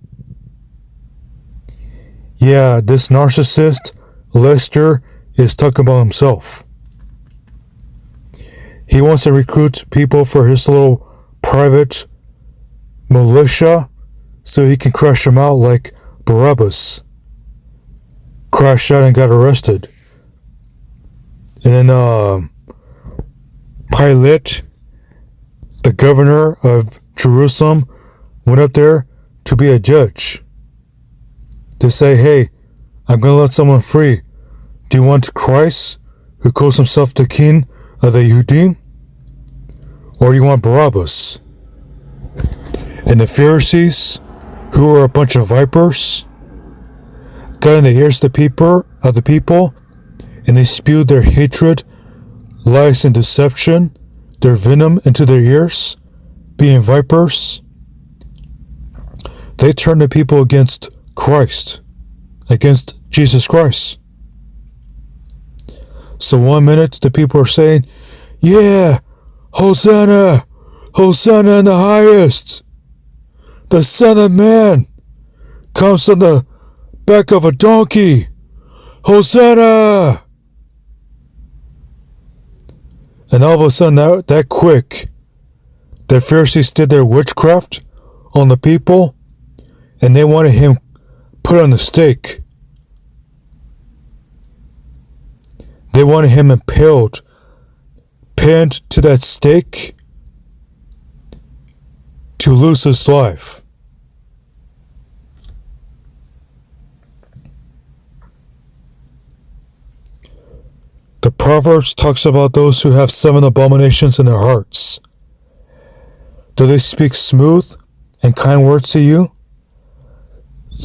Speaker 1: Yeah, this narcissist, Lester, is talking about himself. He wants to recruit people for his little private militia so he can crash them out like Barabbas crashed out and got arrested. And then Pilate, the governor of Jerusalem, went up there to be a judge, to say, hey, I'm going to let someone free. Do you want Christ, who calls himself the king of the Yehudim? Or do you want Barabbas? And the Pharisees, who were a bunch of vipers, got in the ears of the people, and they spewed their hatred, lies, and deception, their venom into their ears, being vipers. They turned the people against Christ, against Jesus Christ. So 1 minute the people are saying, yeah, Hosanna, Hosanna in the highest. The Son of Man comes on the back of a donkey. Hosanna! And all of a sudden, that quick, the Pharisees did their witchcraft on the people, and they wanted him put on the stake. They wanted him impaled pinned to that stake to lose his life. The Proverbs talks about those who have 7 abominations in their hearts. Do they speak smooth and kind words to you?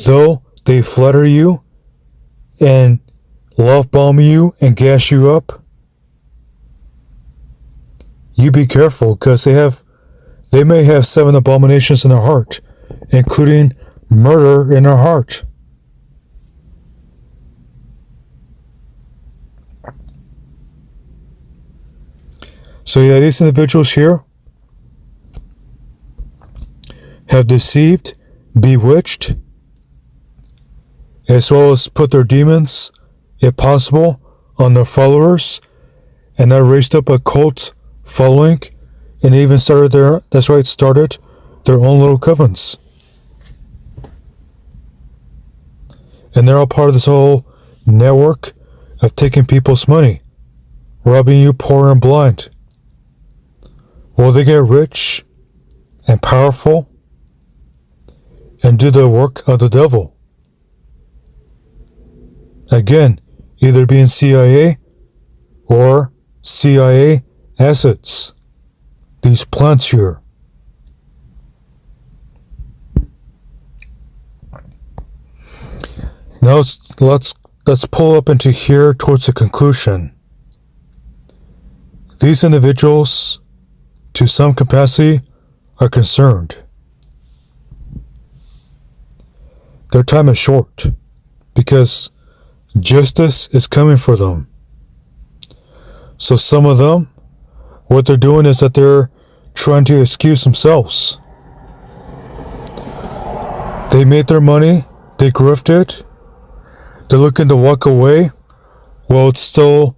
Speaker 1: Though they flatter you and love bomb you and gas you up? You be careful, because they may have 7 abominations in their heart, including murder in their heart. So yeah, these individuals here have deceived, bewitched, as well as put their demons, if possible, on their followers, and that raised up a cult following, and even started their own little covens. And they're all part of this whole network of taking people's money, robbing you poor and blind. Will they get rich and powerful and do the work of the devil? Again, either being CIA or CIA assets. These plants here. Now let's pull up into here towards the conclusion. These individuals, to some capacity, are concerned. Their time is short because justice is coming for them. So some of them, what they're doing is that they're trying to excuse themselves. They made their money, they grifted, they're looking to walk away while it's still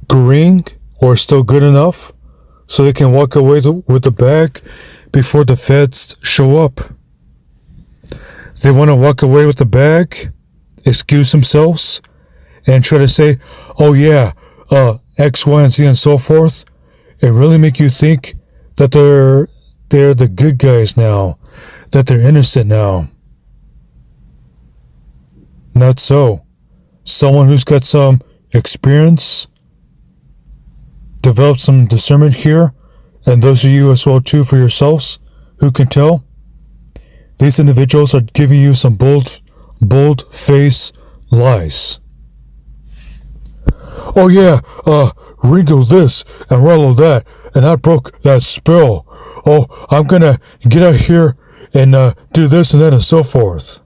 Speaker 1: green or still good enough so they can walk away with the bag before the feds show up. They want to walk away with the bag, excuse themselves, and try to say, oh yeah, X, Y, and Z, and so forth, and really make you think that they're the good guys now, that they're innocent now. Not so. Someone who's got some experience, developed some discernment here, and those of you as well too for yourselves who can tell, these individuals are giving you some bold face lies. Oh yeah, Ringo this and Rollo that, and I broke that spell. Oh, I'm gonna get out here and do this and that and so forth.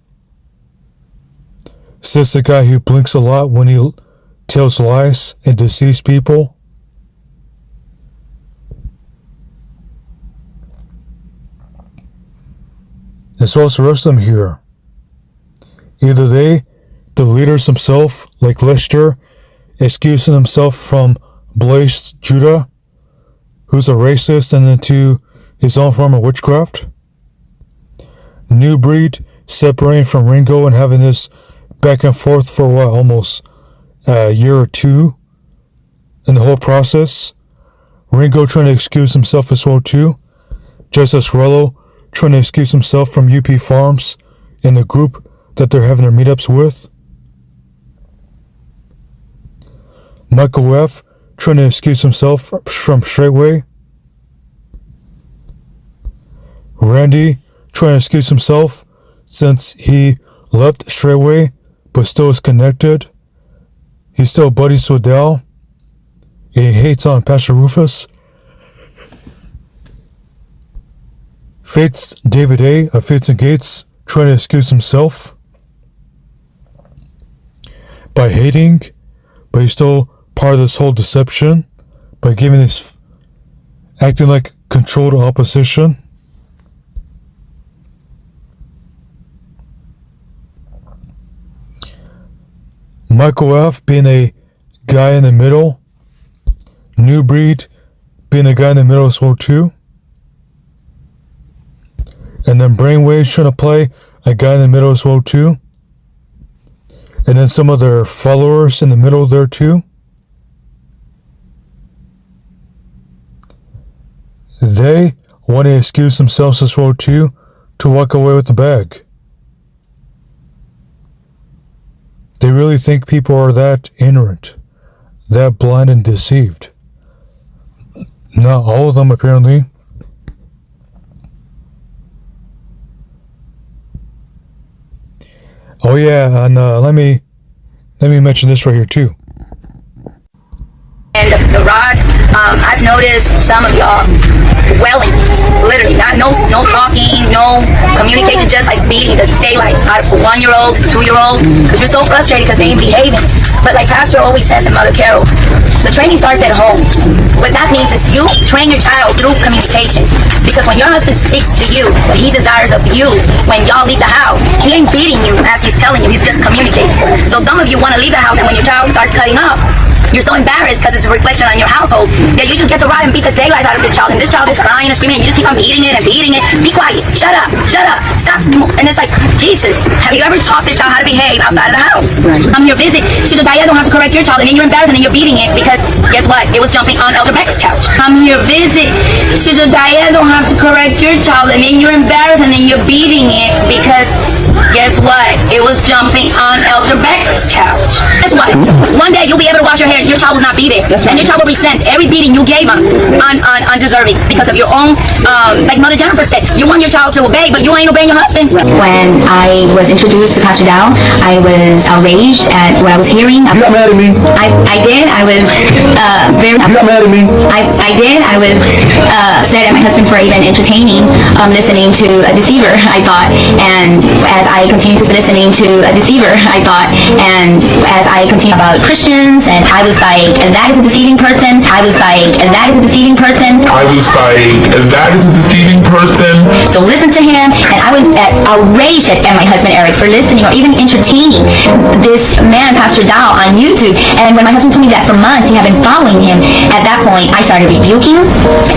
Speaker 1: Says the guy who blinks a lot when he tells lies and deceives people. As well as the rest of them here. Either they, the leaders themselves, like Lester, excusing himself from Blaze Judah, who's a racist and into his own form of witchcraft. New Breed separating from Ringo and having this back and forth for almost a year or two in the whole process. Ringo trying to excuse himself as well too, just as Rello trying to excuse himself from UP Farms in the group that they're having their meetups with. Michael F. trying to excuse himself from Straightway. Randy trying to excuse himself since he left Straightway but still is connected. He's still buddies with Dal. He hates on Pastor Rufus. Fates David A. of Fates and Gates trying to excuse himself by hating, but he's still part of this whole deception by giving this, acting like controlled opposition. Michael F. being a guy in the middle. New Breed being a guy in the middle as well too. And then Brainwaves trying to play a guy in the middle as well too. And then some of their followers in the middle there too. they want to excuse themselves as well too, to walk away with the bag. They really think people are that ignorant, that blind and deceived. Not all of them, apparently. Oh yeah, and let me mention this right here too.
Speaker 8: And the rod, I've noticed some of y'all wailing, literally, no talking, no communication, just like beating the daylights out of a 1-year-old, 2-year-old, because you're so frustrated because they ain't behaving. But like Pastor always says and Mother Carol, the training starts at home. What that means is you train your child through communication. Because when your husband speaks to you, what he desires of you, when y'all leave the house, he ain't beating you as he's telling you, he's just communicating. So some of you want to leave the house, and when your child starts cutting up, you're so embarrassed because it's a reflection on your household that you just get the rod and beat the daylight out of this child, and this child is crying and screaming, and you just keep on beating it and beating it. Be quiet. Shut up. Stop. And it's like, Jesus, have you ever taught this child how to behave outside of the house? Right. Your visit, Sister Diane don't have to correct your child, and then you're embarrassed and then you're beating it because guess what? It was jumping on Elder Becker's couch. Your visit, Sister Diane don't have to correct your child, and then you're embarrassed and then you're beating it because guess what? It was jumping on Elder Becker's couch. Guess what? One day you'll be able to wash your hair. Your child will not be there. And your child will resent every beating you gave on undeserving because of your own, like Mother Jennifer said, you want your child to obey, but you ain't obeying your husband.
Speaker 9: When I was introduced to Pastor Dow, I was outraged at what I was hearing.
Speaker 3: You got mad at me?
Speaker 9: I did. I was very...
Speaker 3: You got mad at me?
Speaker 9: I did. I was upset at my husband for even entertaining listening to a deceiver, I thought. And as I continued to listening to a deceiver, I thought, and as I continued about Christians, and I was like, that is a deceiving person. I was like, that is a deceiving person.
Speaker 10: I was like, that is a deceiving person.
Speaker 9: Don't listen to him. And I was outraged at my husband Eric for listening or even entertaining this man, Pastor Dow, on YouTube. And when my husband told me that for months he had been following him, at that point I started rebuking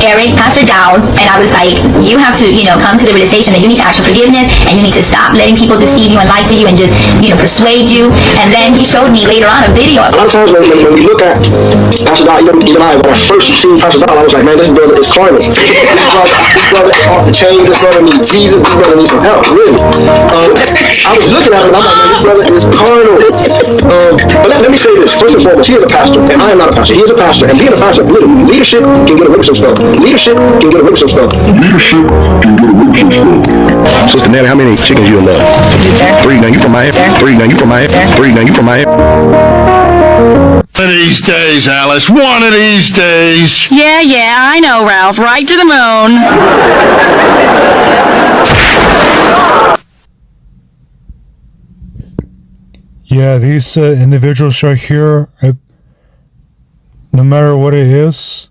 Speaker 9: Eric, Pastor Dow, and I was like, you have to, come to the realization that you need to ask for forgiveness, and you need to stop letting people deceive you and lie to you and just, persuade you. And then he showed me later on a video.
Speaker 11: A lot of times when we look at Pastor Dow, even I, when I first seen Pastor Dow, I was like, man, this brother is carnal. This brother is off the chain. This brother needs Jesus. This brother needs some help, really. I was looking at him and I'm like, man, this brother is carnal. But let me say this. First and foremost, he is a pastor, and I am not a pastor. He is a pastor, and being a pastor, literally, leadership can get away with some stuff. Sister Nelly, how many chickens you love? 3. Now you from Miami? 3. Now you from Miami? 3. Now you from Miami?
Speaker 12: One of these days, Alice. One of these days.
Speaker 13: Yeah, I know, Ralph. Right to the moon.
Speaker 1: Yeah, these individuals right here, no matter what it is,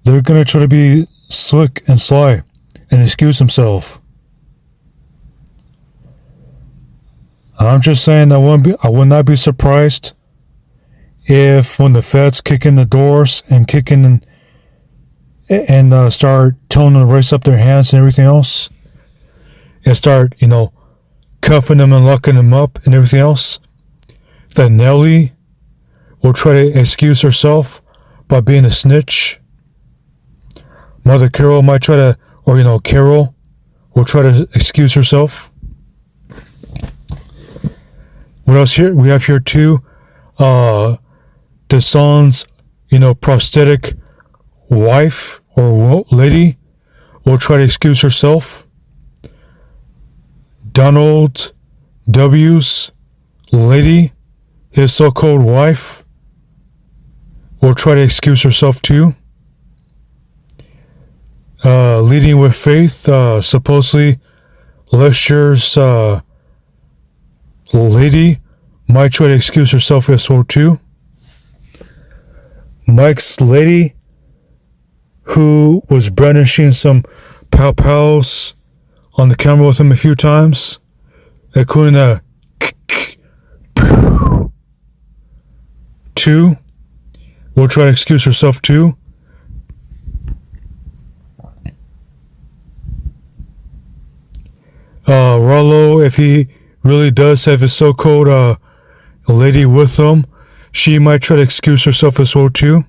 Speaker 1: they're going to try to be slick and sly and excuse themselves. I'm just saying I would not be surprised if when the feds kick in the doors and kick in and start telling them to raise up their hands and everything else, and start, cuffing them and locking them up and everything else, that Nelly will try to excuse herself by being a snitch. Mother Carol might try to, or Carol will try to excuse herself. What else here? We have here too, Deshaun's, prosthetic wife or lady will try to excuse herself. Donald W's lady, his so-called wife, will try to excuse herself too. Leading with faith, supposedly Lester's lady might try to excuse herself as well too. Mike's lady, who was brandishing some pow-pows on the camera with him a few times, including a too, will try to excuse herself too. Rollo, if he really does have his so-called lady with him, she might try to excuse herself as well too.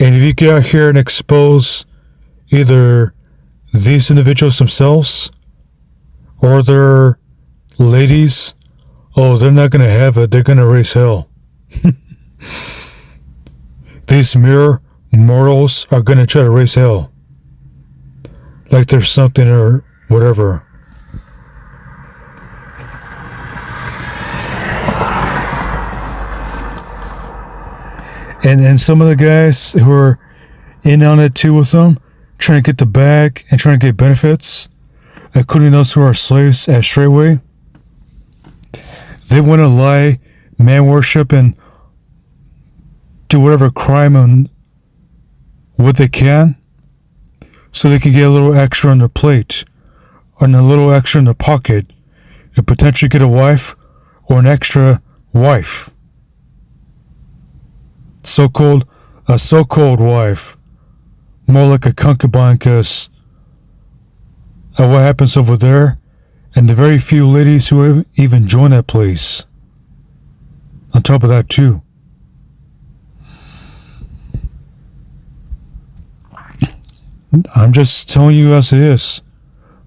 Speaker 1: And if you get out here and expose either these individuals themselves or their ladies, oh, they're not going to have it. They're going to raise hell. These mere mortals are going to try to raise hell. Like there's something or whatever. And some of the guys who are in on it too with them, trying to get the bag and trying to get benefits, including those who are slaves at Straightway, they want to lie, man worship, and do whatever crime and what they can so they can get a little extra on their plate or a little extra in their pocket and potentially get a wife or an extra wife. A so-called wife, more like a concubine, because of what happens over there, and the very few ladies who even join that place. On top of that, too. I'm just telling you as it is.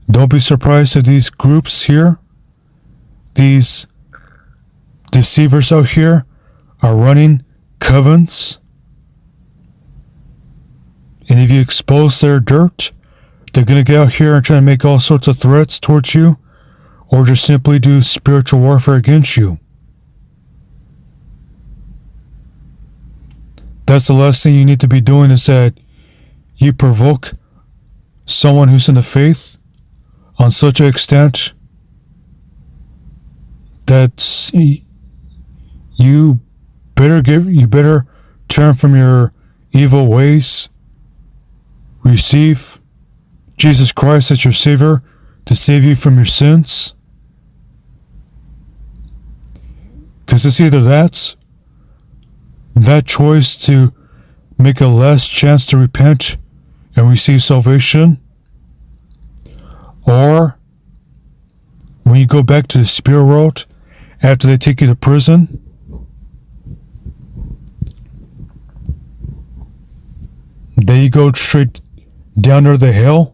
Speaker 1: Don't be surprised if these groups here, these deceivers out here, are running covens, and if you expose their dirt, they're going to get out here and try to make all sorts of threats towards you, or just simply do spiritual warfare against you. That's the last thing you need to be doing, is that you provoke someone who's in the faith on such an extent that you better turn from your evil ways, receive Jesus Christ as your Savior to save you from your sins. Because it's either that choice to make a last chance to repent and receive salvation, or when you go back to the spirit world after they take you to prison, then you go straight down there to hell,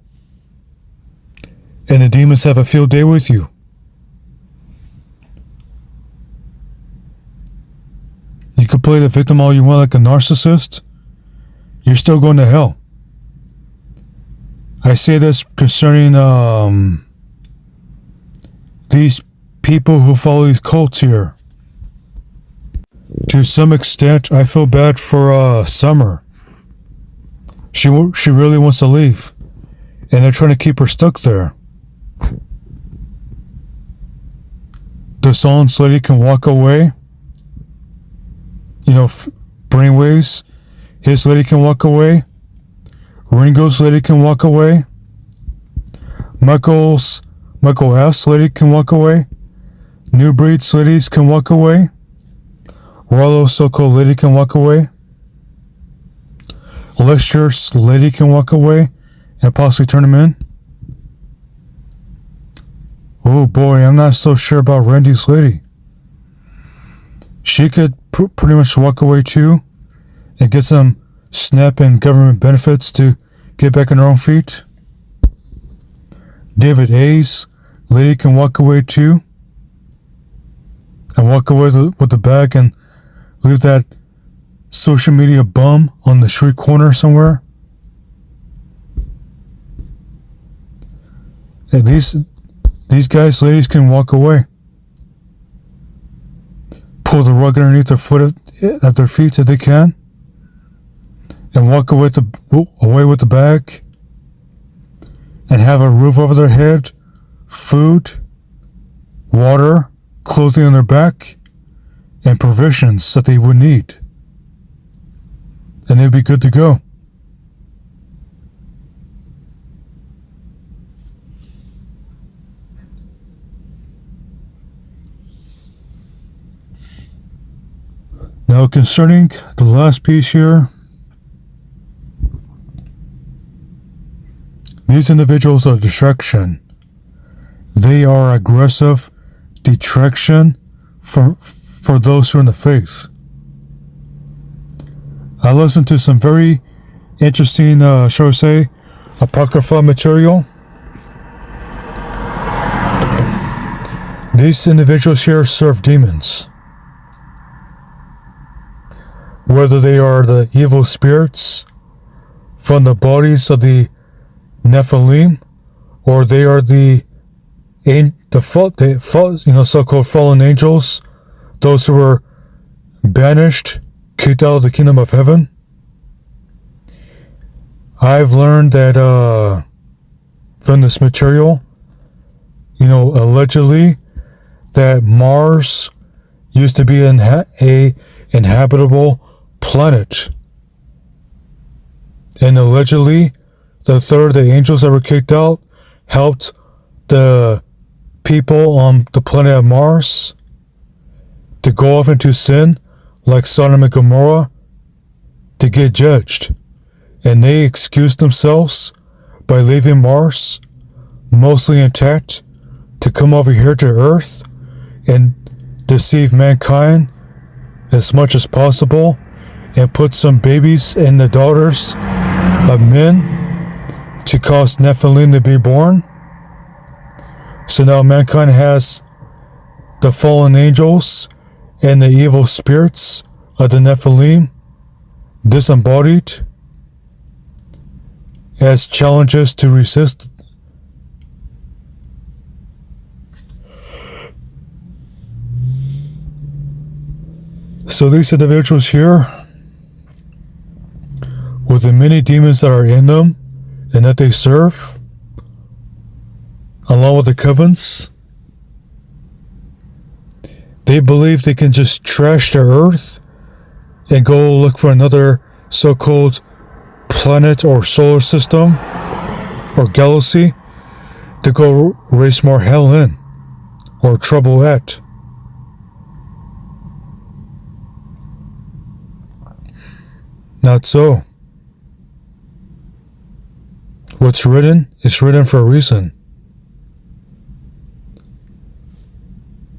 Speaker 1: and the demons have a field day with you. You could play the victim all you want like a narcissist. You're still going to hell. I say this concerning these people who follow these cults here. To some extent, I feel bad for Summer. She really wants to leave, and they're trying to keep her stuck there. The Solon's lady can walk away. You know, Brainwaves, his lady can walk away. Ringo's lady can walk away. Michael F's lady can walk away. New Breed's ladies can walk away. Rollo's so-called lady can walk away. Lester's lady can walk away and possibly turn him in. Oh boy, I'm not so sure about Randy's lady. She could pretty much walk away too and get some SNAP and government benefits to get back on her own feet. David A's lady can walk away too and walk away with the bag and leave that social media bum on the street corner somewhere. And these guys, ladies can walk away. Pull the rug underneath their foot at their feet if they can, and walk away with the bag, and have a roof over their head, food, water, clothing on their back, and provisions that they would need. And they'd be good to go. Now concerning the last piece here, these individuals are distraction. They are aggressive detraction for those who are in the faith. I listened to some very interesting, shall we say, apocryphal material. These individuals here serve demons. Whether they are the evil spirits from the bodies of the Nephilim, or they are the so-called fallen angels, those who were banished, kicked out of the kingdom of heaven. I've learned that from this material, allegedly, that Mars used to be a inhabitable planet, and allegedly the third of the angels that were kicked out helped the people on the planet of Mars to go off into sin like Sodom and Gomorrah to get judged, and they excused themselves by leaving Mars mostly intact to come over here to Earth and deceive mankind as much as possible and put some babies and the daughters of men to cause Nephilim to be born. So now mankind has the fallen angels and the evil spirits of the Nephilim disembodied as challenges to resist. So these individuals here, with the many demons that are in them and that they serve, along with the covens, they believe they can just trash the earth and go look for another so-called planet or solar system or galaxy to go raise more hell in or trouble at. Not so. What's written is written for a reason.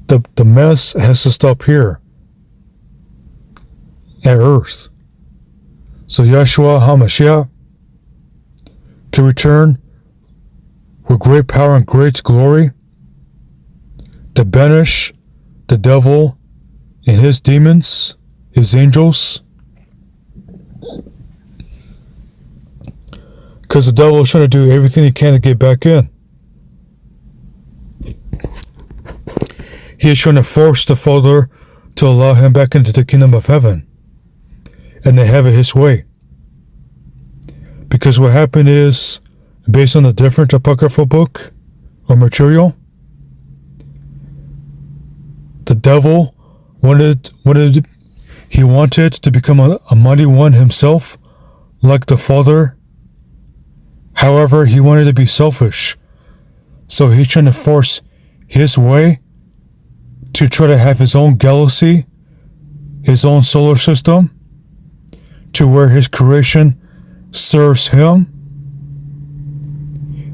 Speaker 1: The mess has to stop here at Earth. So Yeshua HaMashiach can return with great power and great glory to banish the devil and his demons, his angels. Because the devil is trying to do everything he can to get back in. He is trying to force the Father to allow him back into the kingdom of heaven and to have it his way. Because what happened is, based on a different apocryphal book or material, the devil wanted to become a mighty one himself, like the Father. However, he wanted to be selfish. So he's trying to force his way to try to have his own galaxy, his own solar system, to where his creation serves him,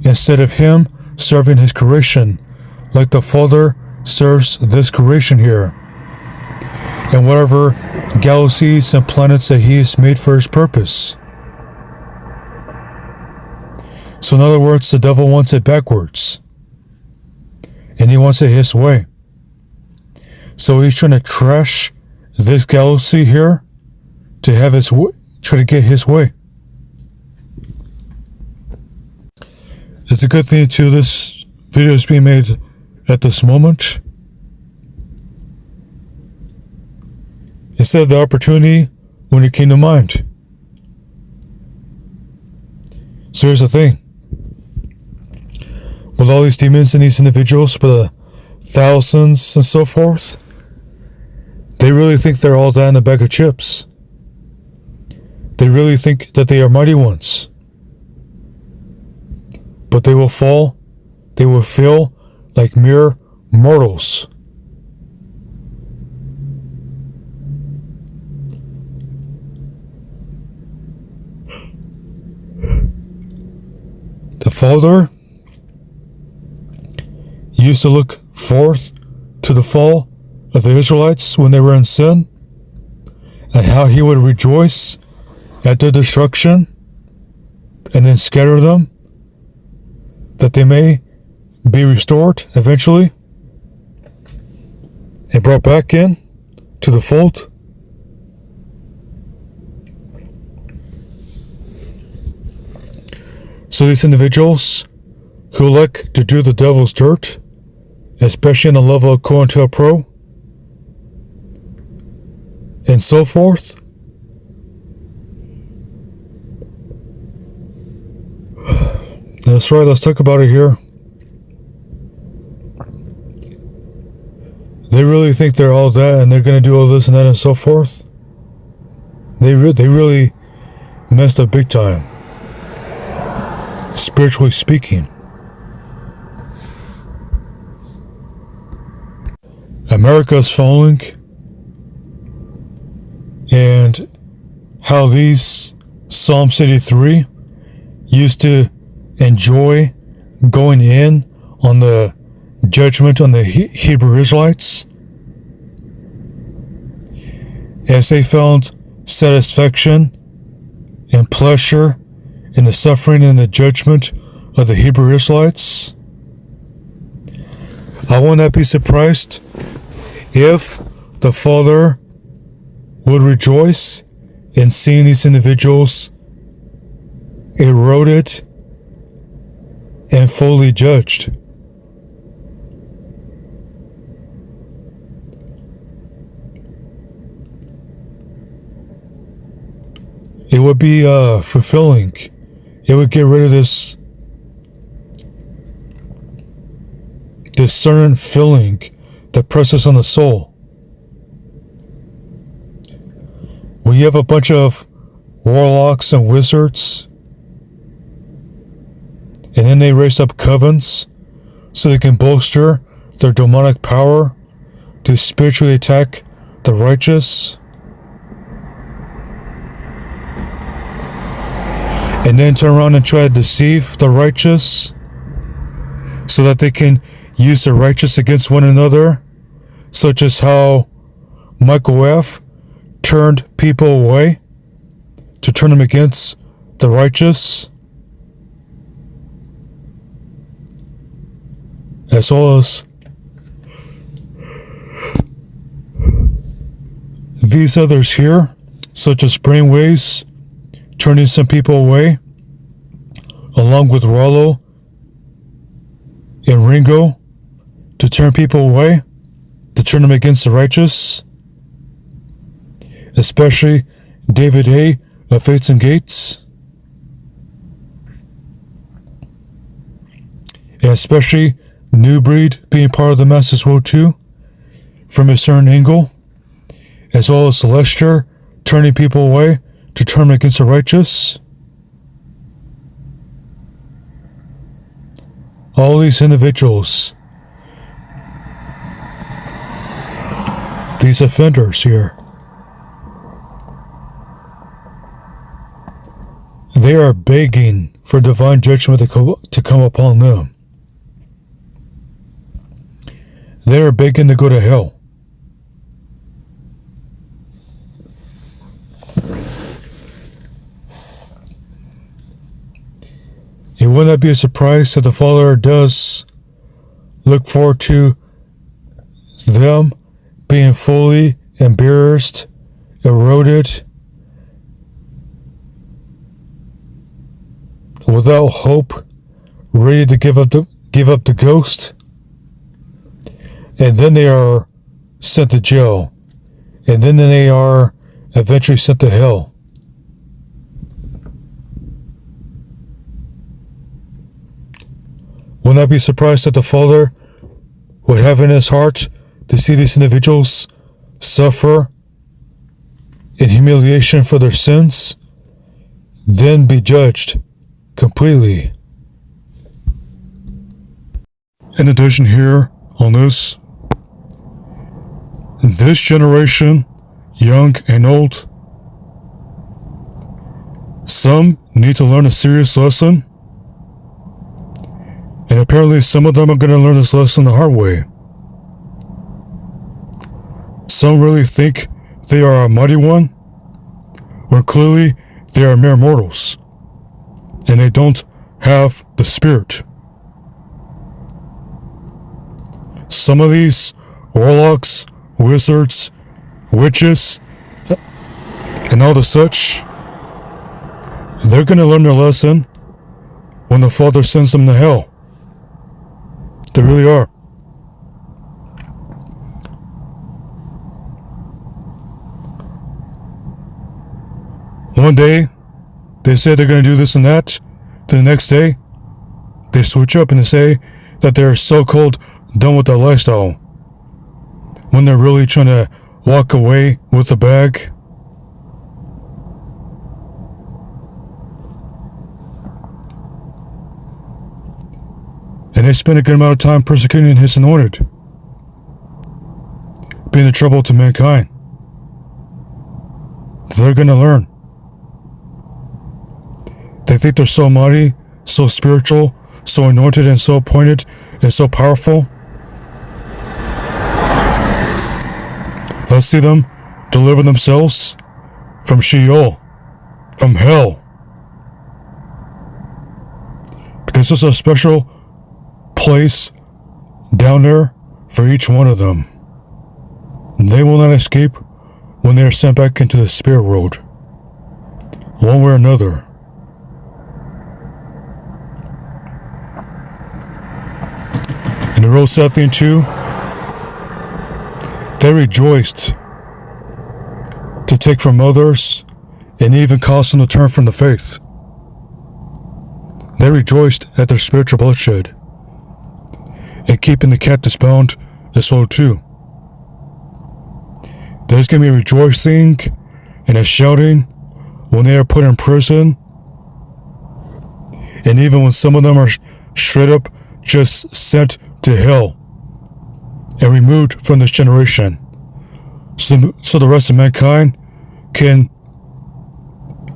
Speaker 1: instead of him serving his creation, like the Father serves this creation here, and whatever galaxies and planets that he has made for his purpose. So in other words, the devil wants it backwards, and he wants it his way. So he's trying to trash this galaxy here to have his try to get his way. It's a good thing too, this video is being made at this moment. Instead of the opportunity when it came to mind. So here's the thing. With all these demons and these individuals, for the thousands and so forth, they really think they're all that in a bag of chips. They really think that they are mighty ones. But they will fall, they will fail like mere mortals. The Father used to look forth to the fall of the Israelites when they were in sin, and how he would rejoice at their destruction, and then scatter them, that they may be restored eventually and brought back in to the fold. So these individuals who like to do the devil's dirt, especially on the level of COINTELPRO and so forth, that's right, let's talk about it here. They really think they're all that and they're going to do all this and that and so forth. They really messed up big time, spiritually speaking. America's falling, and how these Psalms 83 used to enjoy going in on the judgment on the Hebrew Israelites, as they found satisfaction and pleasure in the suffering and the judgment of the Hebrew Israelites. I would not be surprised if the Father would rejoice in seeing these individuals eroded and fully judged. It would be fulfilling. It would get rid of this certain feeling that presses on the soul. When you have a bunch of warlocks and wizards, and then they raise up covens so they can bolster their demonic power to spiritually attack the righteous, and then turn around and try to deceive the righteous so that they can use the righteous against one another, such as how Michael F. turned people away to turn them against the righteous, as well as these others here, such as Brainwaves, turning some people away, along with Rollo and Ringo, to turn people away, to turn them against the righteous, especially David A. of Fates and Gates, and especially New Breed being part of the Masters World 2 from a certain angle, as well as Celestia turning people away to turn them against the righteous. All these individuals, these offenders here, they are begging for divine judgment to come upon them. They are begging to go to hell. It would not be a surprise that the Father does look forward to them being fully embarrassed, eroded, without hope, ready to give up the ghost, and then they are sent to jail, and then they are eventually sent to hell. Will not be surprised that the Father would have in his heart to see these individuals suffer in humiliation for their sins, then be judged completely. In addition here on this generation, young and old, some need to learn a serious lesson, and apparently some of them are going to learn this lesson the hard way. Some really think they are a mighty one, when clearly they are mere mortals. and they don't have the Spirit. Some of these warlocks, wizards, witches, and all the such, they're going to learn their lesson when the Father sends them to hell. They really are. One day, they say they're going to do this and that. The next day, they switch up and they say that they're so-called done with their lifestyle, when they're really trying to walk away with the bag. And they spend a good amount of time persecuting His anointed, being a trouble to mankind. So they're going to learn. They think they're so mighty, so spiritual, so anointed, and so appointed, and so powerful. Let's see them deliver themselves from Sheol, from hell. Because there's a special place down there for each one of them. They will not escape when they are sent back into the spirit world, one way or another. And the real sad thing too, they rejoiced to take from others and even cause them to turn from the faith. They rejoiced at their spiritual bloodshed and keeping the captives bound as well too. There's going to be a rejoicing and a shouting when they are put in prison, and even when some of them are straight up just sent to hell and removed from this generation, so the rest of mankind can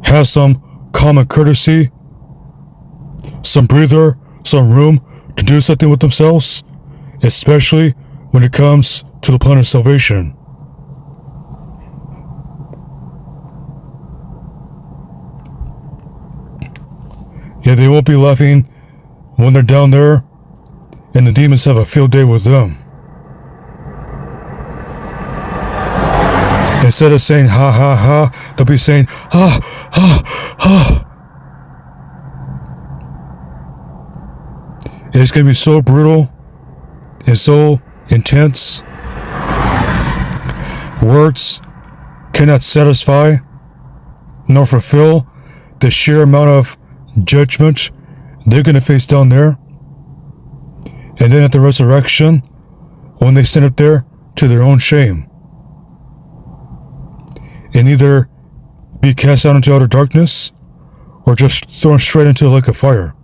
Speaker 1: have some common courtesy, some breather, some room to do something with themselves, especially when it comes to the plan of salvation. Yeah, they won't be laughing when they're down there and the demons have a field day with them. Instead of saying ha ha ha, they'll be saying ha ha ha. It's going to be so brutal and so intense. Words cannot satisfy nor fulfill the sheer amount of judgment they're going to face down there. And then at the resurrection, when they stand up there to their own shame, and either be cast out into outer darkness or just thrown straight into the lake of fire.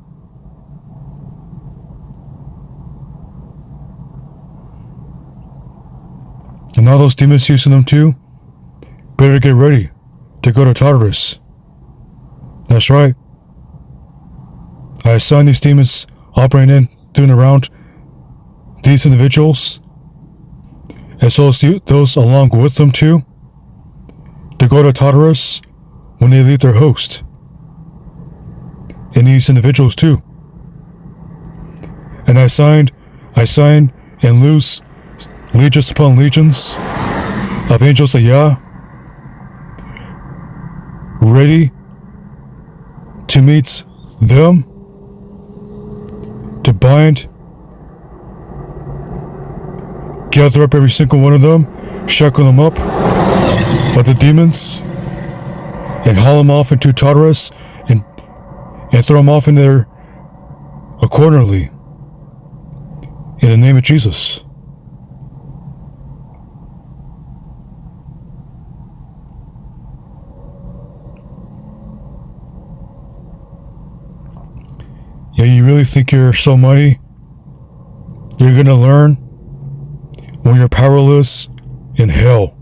Speaker 1: And all those demons using them too, better get ready to go to Tartarus. That's right. I assign these demons operating in, doing around these individuals, as well as those along with them too, to go to Tartarus when they leave their host. And these individuals too. And I sign and loose legions upon legions of angels of Yah, ready to meet them, to bind, gather up every single one of them, shackle them up like the demons, and haul them off into Tartarus and throw them off in there accordingly. In the name of Jesus. Yeah, you really think you're so mighty? You're gonna learn when you're powerless in hell.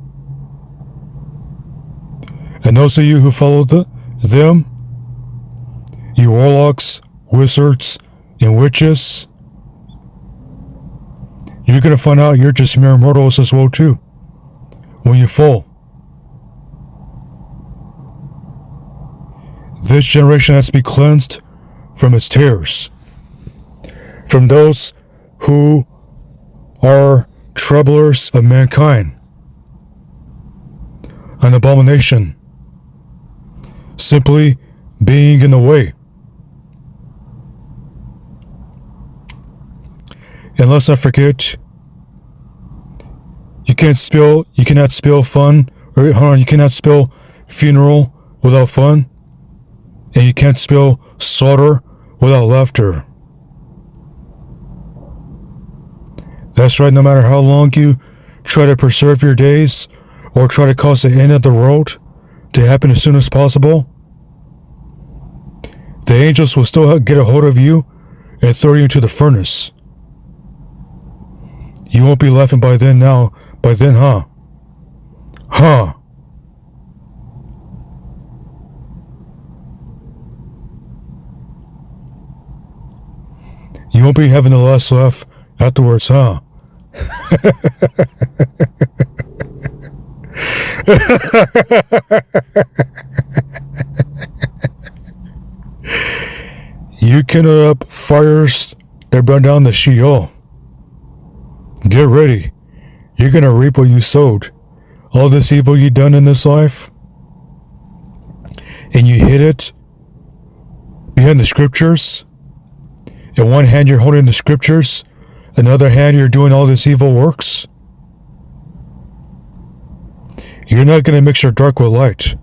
Speaker 1: And those of you who follow them, you warlocks, wizards, and witches, you're gonna find out you're just mere mortals as well too, when you fall. This generation has to be cleansed from its tears, from those who are troublers of mankind, an abomination, simply being in the way. And let's not forget, you cannot spell fun, or you cannot spell funeral without fun, and you can't spell slaughter without laughter. That's right, no matter how long you try to preserve your days, or try to cause the end of the world to happen as soon as possible, the angels will still get a hold of you and throw you into the furnace. You won't be laughing by then, huh? Huh. You won't be having the last laugh afterwards, huh? You kindle up fires that burn down the Sheol. Get ready. You're gonna reap what you sowed. All this evil you done in this life, and you hid it behind the scriptures. In one hand you're holding the scriptures, another hand you're doing all this evil works. You're not gonna mix your dark with light.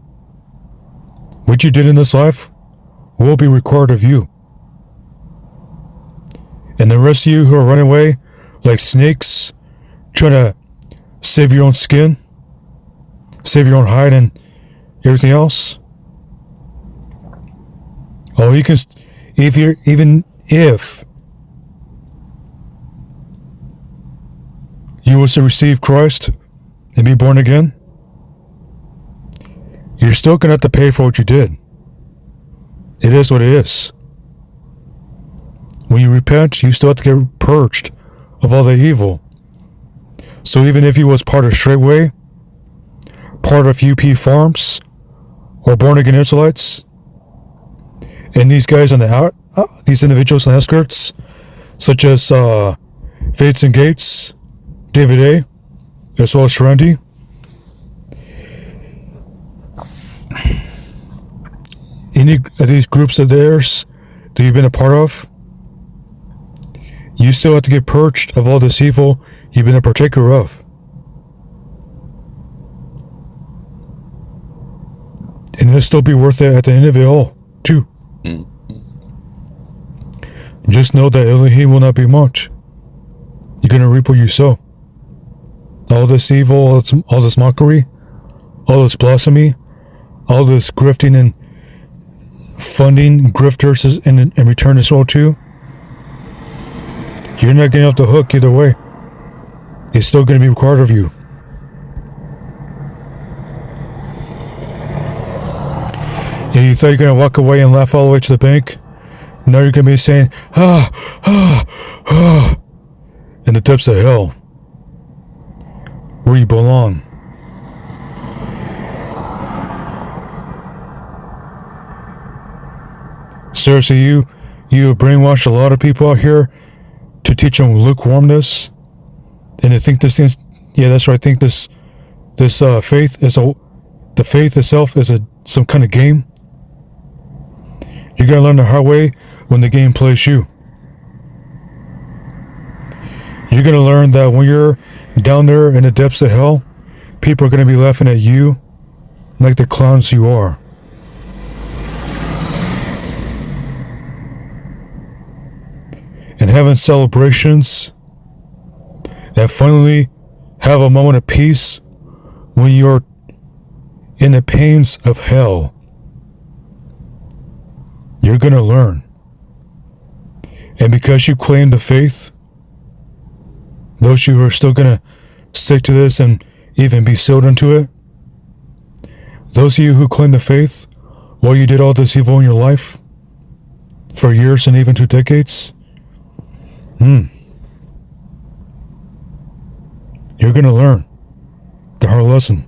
Speaker 1: What you did in this life will be required of you. And the rest of you who are running away like snakes, trying to save your own skin, save your own hide and everything else. Oh, you can, even if you was to receive Christ and be born again, you're still going to have to pay for what you did. It is what it is. When you repent, you still have to get purged of all the evil. So even if you was part of Straightway, part of UP Farms, or born again Israelites, and these guys on the these individuals on the outskirts, such as Fates and Gates, David A, as well as Randy, any of these groups of theirs that you've been a part of, you still have to get purged of all this evil you've been a partaker of. And it'll still be worth it at the end of it all, too. Just know that Elohim will not be much. You're going to reap what you sow. All this evil, all this mockery, all this blasphemy, all this grifting and funding grifters in return as well, too. You're not getting off the hook either way. It's still going to be required of you. Yeah, you thought you're going to walk away and laugh all the way to the bank? Now you're going to be saying, in the depths of hell, where you belong. Seriously, you brainwashed a lot of people out here to teach them lukewarmness, and to think this thing, yeah, that's right. Think this faith is the faith itself is some kind of game. You're gonna learn the hard way when the game plays you. You're gonna learn that when you're down there in the depths of hell, people are gonna be laughing at you like the clowns you are. And having celebrations, and finally have a moment of peace when you're in the pains of hell. You're going to learn. And because you claim the faith, those of you who are still going to stick to this and even be sealed into it, those of you who claim the faith while you did all this evil in your life for years and even 2 decades, you're going to learn the hard lesson.